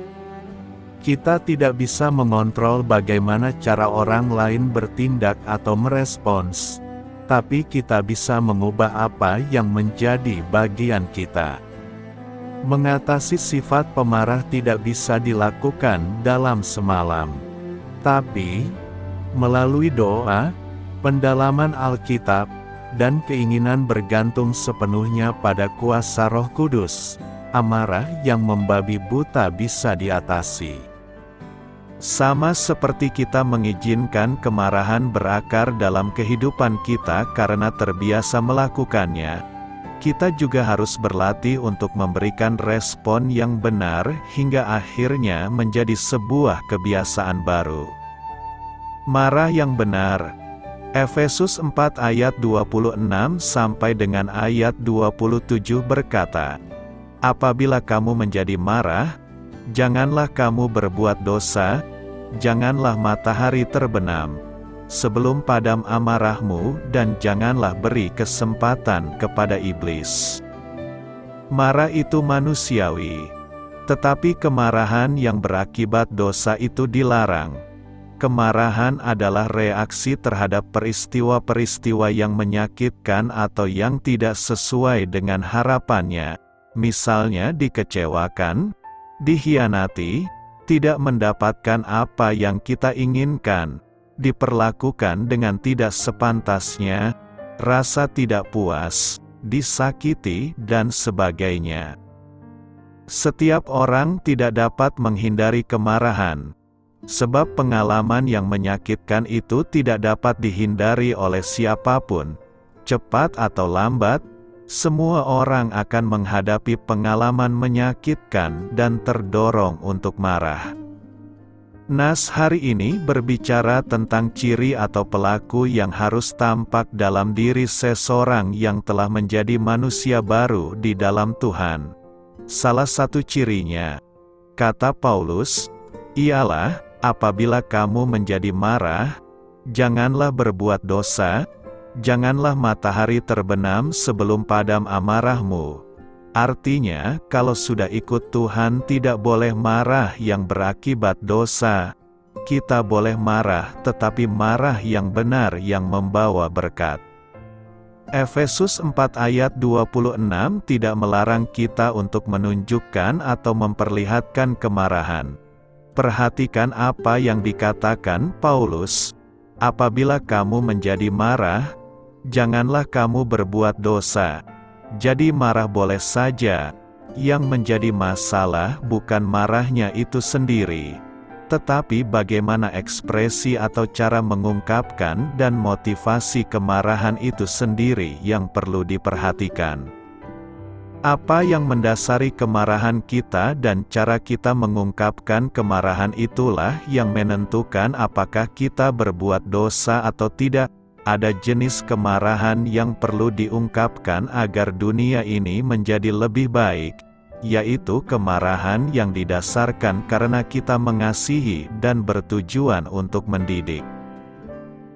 Kita tidak bisa mengontrol bagaimana cara orang lain bertindak atau merespons. Tapi kita bisa mengubah apa yang menjadi bagian kita. Mengatasi sifat pemarah tidak bisa dilakukan dalam semalam. Tapi, melalui doa, pendalaman Alkitab, dan keinginan bergantung sepenuhnya pada kuasa Roh Kudus, amarah yang membabi buta bisa diatasi. Sama seperti kita mengizinkan kemarahan berakar dalam kehidupan kita karena terbiasa melakukannya, kita juga harus berlatih untuk memberikan respon yang benar hingga akhirnya menjadi sebuah kebiasaan baru. Marah yang benar. Efesus 4 ayat 26 sampai dengan ayat 27 berkata, "Apabila kamu menjadi marah, janganlah kamu berbuat dosa, janganlah matahari terbenam sebelum padam amarahmu, dan janganlah beri kesempatan kepada iblis. Marah itu manusiawi, tetapi kemarahan yang berakibat dosa itu dilarang. Kemarahan adalah reaksi terhadap peristiwa-peristiwa yang menyakitkan atau yang tidak sesuai dengan harapannya, misalnya dikecewakan, dikhianati, tidak mendapatkan apa yang kita inginkan, diperlakukan dengan tidak sepantasnya, rasa tidak puas, disakiti, dan sebagainya. Setiap orang tidak dapat menghindari kemarahan, sebab pengalaman yang menyakitkan itu tidak dapat dihindari oleh siapapun. Cepat atau lambat, semua orang akan menghadapi pengalaman menyakitkan dan terdorong untuk marah. Nas hari ini berbicara tentang ciri atau pelaku yang harus tampak dalam diri seseorang yang telah menjadi manusia baru di dalam Tuhan. Salah satu cirinya, kata Paulus, ialah, apabila kamu menjadi marah, janganlah berbuat dosa, janganlah matahari terbenam sebelum padam amarahmu. Artinya, kalau sudah ikut Tuhan tidak boleh marah yang berakibat dosa. Kita boleh marah, tetapi marah yang benar yang membawa berkat. Efesus 4 ayat 26 tidak melarang kita untuk menunjukkan atau memperlihatkan kemarahan. Perhatikan apa yang dikatakan Paulus, apabila kamu menjadi marah, janganlah kamu berbuat dosa. Jadi marah boleh saja, yang menjadi masalah bukan marahnya itu sendiri, tetapi bagaimana ekspresi atau cara mengungkapkan dan motivasi kemarahan itu sendiri yang perlu diperhatikan. Apa yang mendasari kemarahan kita dan cara kita mengungkapkan kemarahan itulah yang menentukan apakah kita berbuat dosa atau tidak. Ada jenis kemarahan yang perlu diungkapkan agar dunia ini menjadi lebih baik, yaitu kemarahan yang didasarkan karena kita mengasihi dan bertujuan untuk mendidik.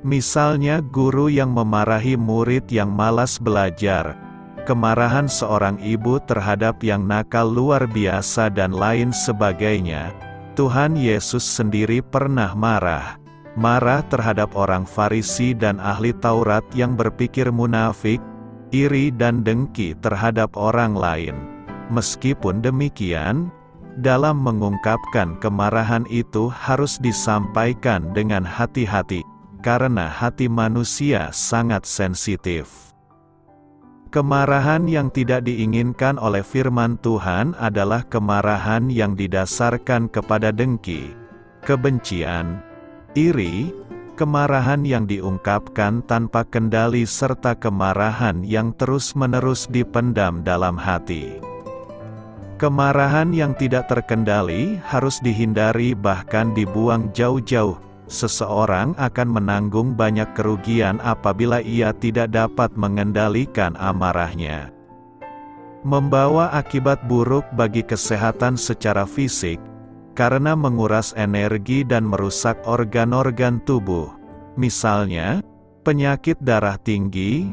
Misalnya guru yang memarahi murid yang malas belajar, kemarahan seorang ibu terhadap yang nakal luar biasa dan lain sebagainya. Tuhan Yesus sendiri pernah marah terhadap orang Farisi dan ahli Taurat yang berpikir munafik, iri dan dengki terhadap orang lain. Meskipun demikian, dalam mengungkapkan kemarahan itu harus disampaikan dengan hati-hati, karena hati manusia sangat sensitif. Kemarahan yang tidak diinginkan oleh firman Tuhan adalah kemarahan yang didasarkan kepada dengki, kebencian, iri, kemarahan yang diungkapkan tanpa kendali serta kemarahan yang terus-menerus dipendam dalam hati. Kemarahan yang tidak terkendali harus dihindari bahkan dibuang jauh-jauh. Seseorang akan menanggung banyak kerugian apabila ia tidak dapat mengendalikan amarahnya. Membawa akibat buruk bagi kesehatan secara fisik, karena menguras energi dan merusak organ-organ tubuh, misalnya, penyakit darah tinggi,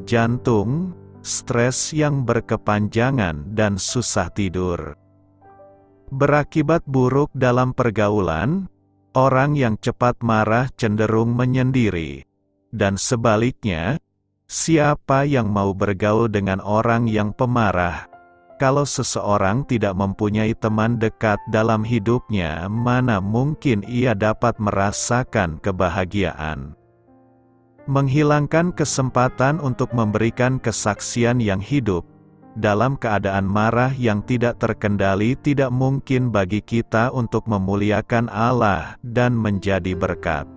jantung, stres yang berkepanjangan dan susah tidur. Berakibat buruk dalam pergaulan, orang yang cepat marah cenderung menyendiri. Dan sebaliknya, siapa yang mau bergaul dengan orang yang pemarah? Kalau seseorang tidak mempunyai teman dekat dalam hidupnya, mana mungkin ia dapat merasakan kebahagiaan? Menghilangkan kesempatan untuk memberikan kesaksian yang hidup, dalam keadaan marah yang tidak terkendali tidak mungkin bagi kita untuk memuliakan Allah dan menjadi berkat.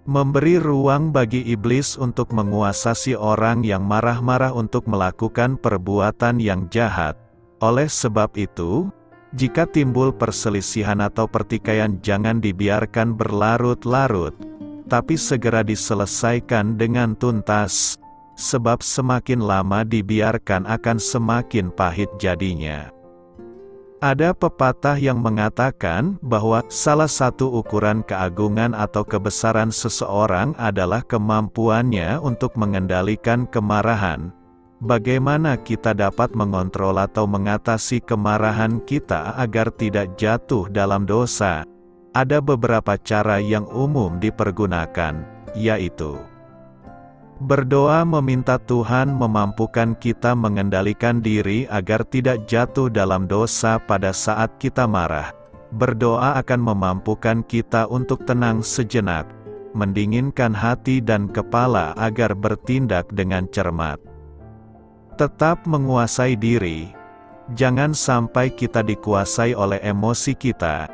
Memberi ruang bagi iblis untuk menguasai orang yang marah-marah untuk melakukan perbuatan yang jahat. Oleh sebab itu, jika timbul perselisihan atau pertikaian jangan dibiarkan berlarut-larut, tapi segera diselesaikan dengan tuntas, sebab semakin lama dibiarkan akan semakin pahit jadinya. Ada pepatah yang mengatakan bahwa salah satu ukuran keagungan atau kebesaran seseorang adalah kemampuannya untuk mengendalikan kemarahan. Bagaimana kita dapat mengontrol atau mengatasi kemarahan kita agar tidak jatuh dalam dosa? Ada beberapa cara yang umum dipergunakan, yaitu berdoa meminta Tuhan memampukan kita mengendalikan diri agar tidak jatuh dalam dosa pada saat kita marah. Berdoa akan memampukan kita untuk tenang sejenak, mendinginkan hati dan kepala agar bertindak dengan cermat. Tetap menguasai diri. Jangan sampai kita dikuasai oleh emosi kita.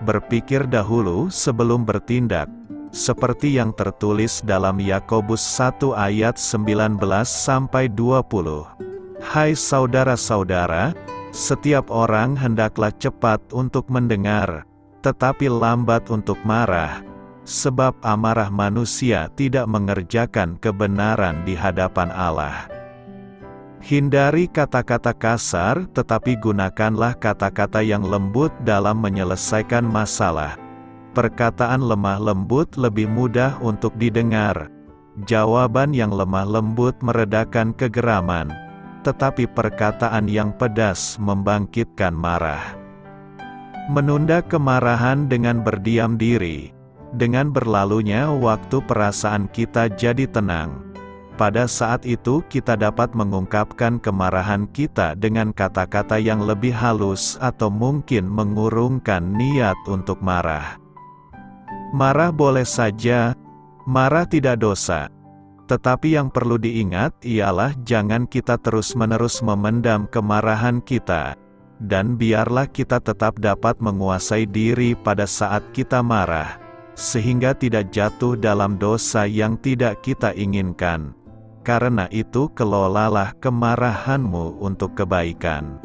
Berpikir dahulu sebelum bertindak. Seperti yang tertulis dalam Yakobus 1 ayat 19-20. Hai saudara-saudara, setiap orang hendaklah cepat untuk mendengar, tetapi lambat untuk marah, sebab amarah manusia tidak mengerjakan kebenaran di hadapan Allah. Hindari kata-kata kasar, tetapi gunakanlah kata-kata yang lembut dalam menyelesaikan masalah. Perkataan lemah lembut lebih mudah untuk didengar. Jawaban yang lemah lembut meredakan kegeraman, tetapi perkataan yang pedas membangkitkan marah. Menunda kemarahan dengan berdiam diri. Dengan berlalunya waktu perasaan kita jadi tenang. Pada saat itu kita dapat mengungkapkan kemarahan kita dengan kata-kata yang lebih halus atau mungkin mengurungkan niat untuk marah. Marah boleh saja, marah tidak dosa. Tetapi yang perlu diingat ialah jangan kita terus-menerus memendam kemarahan kita. Dan biarlah kita tetap dapat menguasai diri pada saat kita marah, sehingga tidak jatuh dalam dosa yang tidak kita inginkan. Karena itu kelolalah kemarahanmu untuk kebaikan.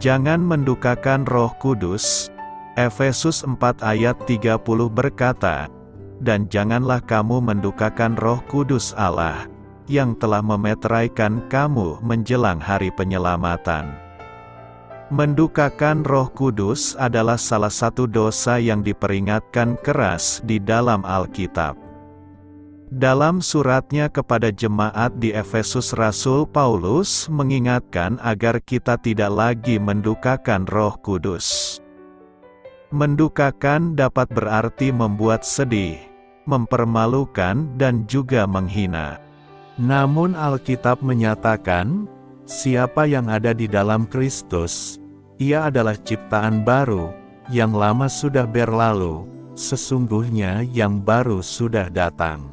Jangan mendukakan Roh Kudus. Efesus 4 ayat 30 berkata, dan janganlah kamu mendukakan Roh Kudus Allah, yang telah memeteraikan kamu menjelang hari penyelamatan. Mendukakan Roh Kudus adalah salah satu dosa yang diperingatkan keras di dalam Alkitab. Dalam suratnya kepada jemaat di Efesus, Rasul Paulus mengingatkan agar kita tidak lagi mendukakan Roh Kudus. Mendukakan dapat berarti membuat sedih, mempermalukan dan juga menghina. Namun Alkitab menyatakan, siapa yang ada di dalam Kristus, ia adalah ciptaan baru, yang lama sudah berlalu, sesungguhnya yang baru sudah datang.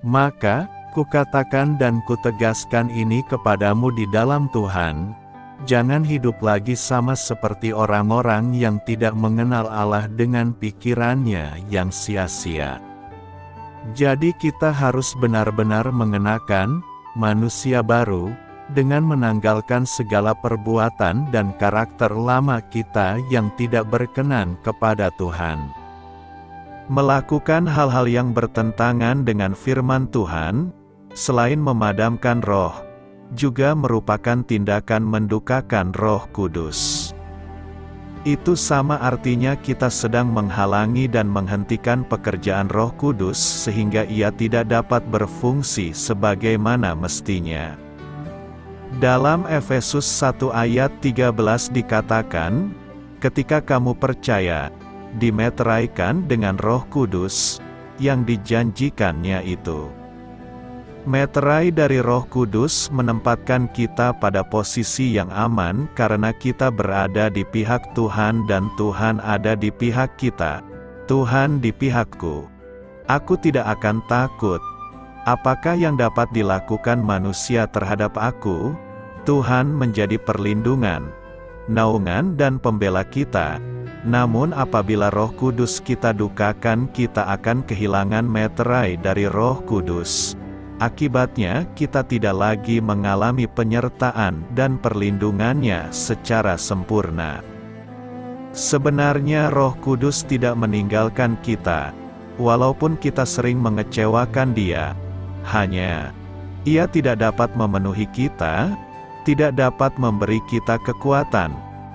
Maka, kukatakan dan kutegaskan ini kepadamu di dalam Tuhan, jangan hidup lagi sama seperti orang-orang yang tidak mengenal Allah dengan pikirannya yang sia-sia. Jadi kita harus benar-benar mengenakan manusia baru, dengan menanggalkan segala perbuatan dan karakter lama kita yang tidak berkenan kepada Tuhan. Melakukan hal-hal yang bertentangan dengan firman Tuhan, selain memadamkan roh, juga merupakan tindakan mendukakan Roh Kudus. Itu sama artinya kita sedang menghalangi dan menghentikan pekerjaan Roh Kudus sehingga ia tidak dapat berfungsi sebagaimana mestinya. Dalam Efesus 1 ayat 13 dikatakan, ketika kamu percaya, dimeteraikan dengan Roh Kudus, yang dijanjikannya itu. Meterai dari Roh Kudus menempatkan kita pada posisi yang aman karena kita berada di pihak Tuhan dan Tuhan ada di pihak kita. Tuhan di pihakku. Aku tidak akan takut. Apakah yang dapat dilakukan manusia terhadap aku? Tuhan menjadi perlindungan, naungan dan pembela kita. Namun apabila Roh Kudus kita dukakan, kita akan kehilangan meterai dari Roh Kudus. Akibatnya, kita tidak lagi mengalami penyertaan dan perlindungannya secara sempurna. Sebenarnya Roh Kudus tidak meninggalkan kita, walaupun kita sering mengecewakan Dia. Hanya, Ia tidak dapat memenuhi kita, tidak dapat memberi kita kekuatan,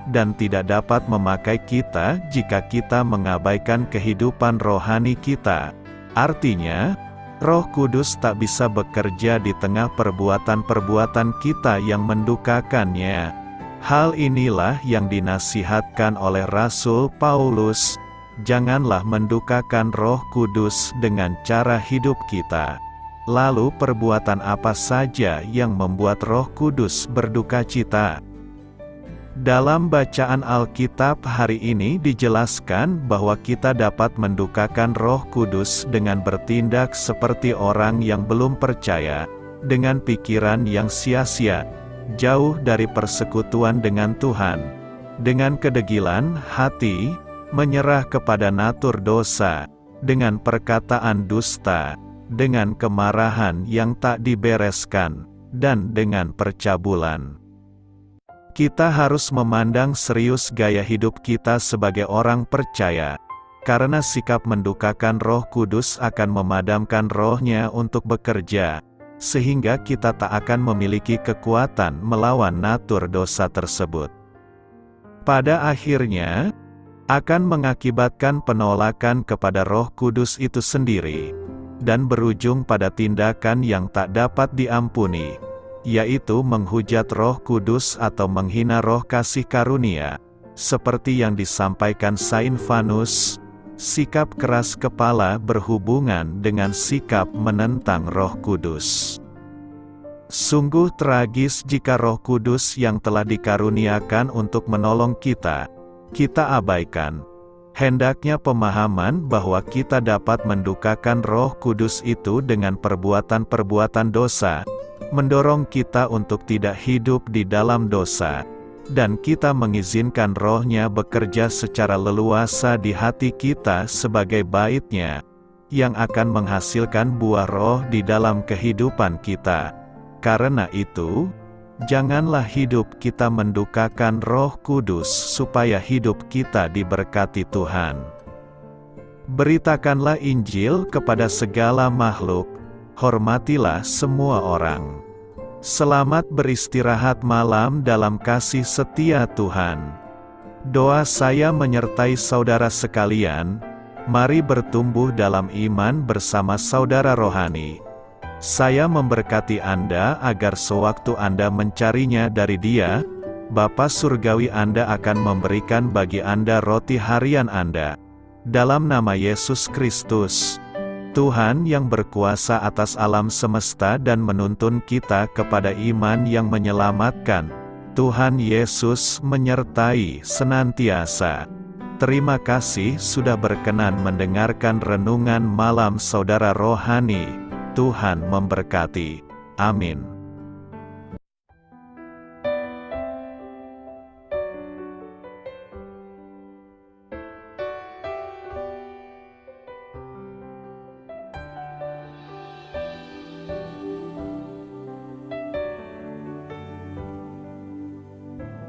dan tidak dapat memakai kita jika kita mengabaikan kehidupan rohani kita. Artinya, Roh Kudus tak bisa bekerja di tengah perbuatan-perbuatan kita yang mendukakannya. Hal inilah yang dinasihatkan oleh Rasul Paulus, janganlah mendukakan Roh Kudus dengan cara hidup kita. Lalu perbuatan apa saja yang membuat Roh Kudus berduka cita? Dalam bacaan Alkitab hari ini dijelaskan bahwa kita dapat mendukakan Roh Kudus dengan bertindak seperti orang yang belum percaya, dengan pikiran yang sia-sia, jauh dari persekutuan dengan Tuhan, dengan kedegilan hati, menyerah kepada natur dosa, dengan perkataan dusta, dengan kemarahan yang tak dibereskan, dan dengan percabulan. Kita harus memandang serius gaya hidup kita sebagai orang percaya, karena sikap mendukakan Roh Kudus akan memadamkan rohnya untuk bekerja, sehingga kita tak akan memiliki kekuatan melawan natur dosa tersebut. Pada akhirnya, akan mengakibatkan penolakan kepada Roh Kudus itu sendiri, dan berujung pada tindakan yang tak dapat diampuni, yaitu menghujat Roh Kudus atau menghina Roh kasih karunia, seperti yang disampaikan Saint Vanus. Sikap keras kepala berhubungan dengan sikap menentang Roh Kudus. Sungguh tragis jika Roh Kudus yang telah dikaruniakan untuk menolong kita abaikan. Hendaknya pemahaman bahwa kita dapat mendukakan Roh Kudus itu dengan perbuatan-perbuatan dosa, mendorong kita untuk tidak hidup di dalam dosa, dan kita mengizinkan Roh-Nya bekerja secara leluasa di hati kita sebagai bait-Nya, yang akan menghasilkan buah Roh di dalam kehidupan kita. Karena itu, janganlah hidup kita mendukakan Roh Kudus supaya hidup kita diberkati Tuhan. Beritakanlah Injil kepada segala makhluk, hormatilah semua orang. Selamat beristirahat malam dalam kasih setia Tuhan. Doa saya menyertai saudara sekalian, mari bertumbuh dalam iman bersama saudara rohani. Saya memberkati Anda agar sewaktu Anda mencarinya dari Dia, Bapa Surgawi Anda akan memberikan bagi Anda roti harian Anda. Dalam nama Yesus Kristus, Tuhan yang berkuasa atas alam semesta dan menuntun kita kepada iman yang menyelamatkan, Tuhan Yesus menyertai senantiasa. Terima kasih sudah berkenan mendengarkan renungan malam saudara rohani. Tuhan memberkati. Amin.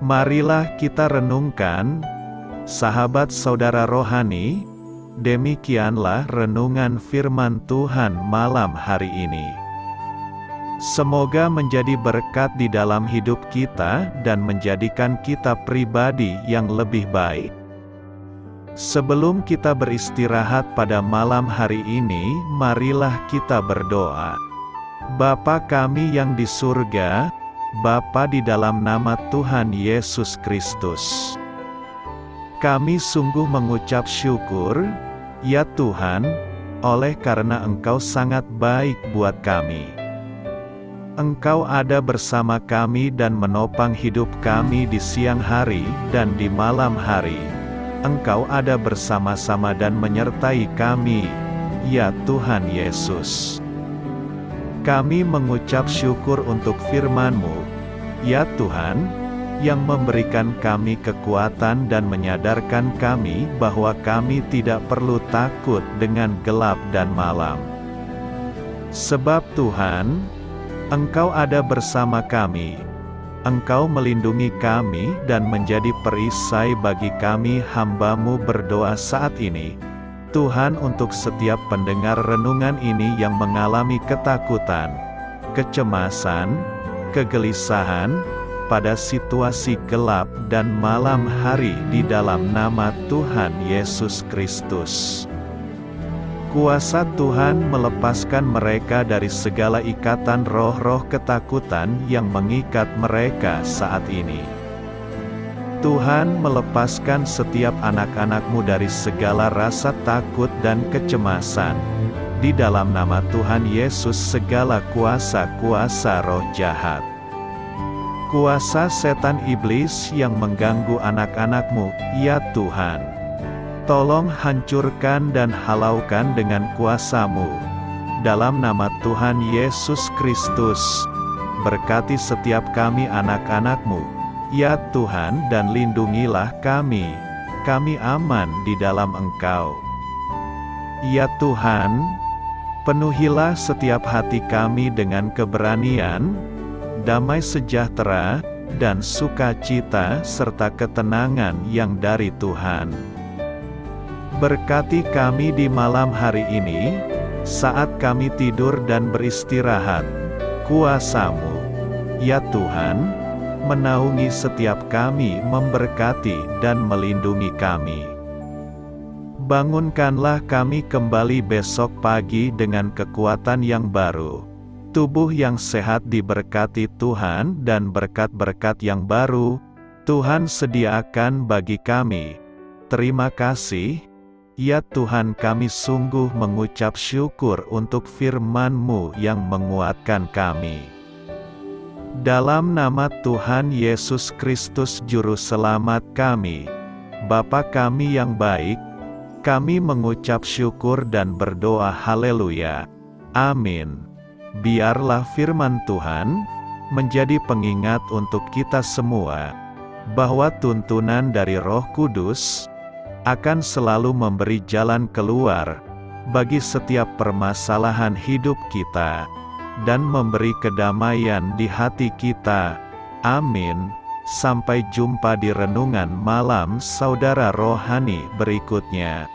Marilah kita renungkan, sahabat saudara rohani, demikianlah renungan firman Tuhan malam hari ini. Semoga menjadi berkat di dalam hidup kita dan menjadikan kita pribadi yang lebih baik. Sebelum kita beristirahat pada malam hari ini, marilah kita berdoa. Bapa kami yang di surga, Bapa di dalam nama Tuhan Yesus Kristus, kami sungguh mengucap syukur, ya Tuhan, oleh karena Engkau sangat baik buat kami. Engkau ada bersama kami dan menopang hidup kami di siang hari dan di malam hari. Engkau ada bersama-sama dan menyertai kami, ya Tuhan Yesus. Kami mengucap syukur untuk firman-Mu, ya Tuhan, yang memberikan kami kekuatan dan menyadarkan kami bahwa kami tidak perlu takut dengan gelap dan malam. Sebab Tuhan, Engkau ada bersama kami. Engkau melindungi kami dan menjadi perisai bagi kami hamba-Mu berdoa saat ini. Tuhan, untuk setiap pendengar renungan ini yang mengalami ketakutan, kecemasan, kegelisahan, pada situasi gelap dan malam hari di dalam nama Tuhan Yesus Kristus. Kuasa Tuhan melepaskan mereka dari segala ikatan roh-roh ketakutan yang mengikat mereka saat ini. Tuhan melepaskan setiap anak-anak-Mu dari segala rasa takut dan kecemasan. Di dalam nama Tuhan Yesus segala kuasa-kuasa roh jahat, kuasa setan iblis yang mengganggu anak-anak-Mu, ya Tuhan, tolong hancurkan dan halaukan dengan kuasa-Mu. Dalam nama Tuhan Yesus Kristus, berkati setiap kami anak-anak-Mu, ya Tuhan, dan lindungilah kami aman di dalam Engkau. Ya Tuhan, penuhilah setiap hati kami dengan keberanian, damai sejahtera, dan sukacita serta ketenangan yang dari Tuhan. Berkati kami di malam hari ini, saat kami tidur dan beristirahat. Kuasa-Mu, ya Tuhan, menaungi setiap kami, memberkati dan melindungi kami. Bangunkanlah kami kembali besok pagi dengan kekuatan yang baru, tubuh yang sehat diberkati Tuhan, dan berkat-berkat yang baru Tuhan sediakan bagi kami. Terima kasih, ya Tuhan, kami sungguh mengucap syukur untuk firman-Mu yang menguatkan kami. Dalam nama Tuhan Yesus Kristus Juru Selamat kami, Bapa kami yang baik, kami mengucap syukur dan berdoa haleluya. Amin. Biarlah firman Tuhan menjadi pengingat untuk kita semua, bahwa tuntunan dari Roh Kudus akan selalu memberi jalan keluar bagi setiap permasalahan hidup kita, dan memberi kedamaian di hati kita. Amin. Sampai jumpa di renungan malam saudara rohani berikutnya.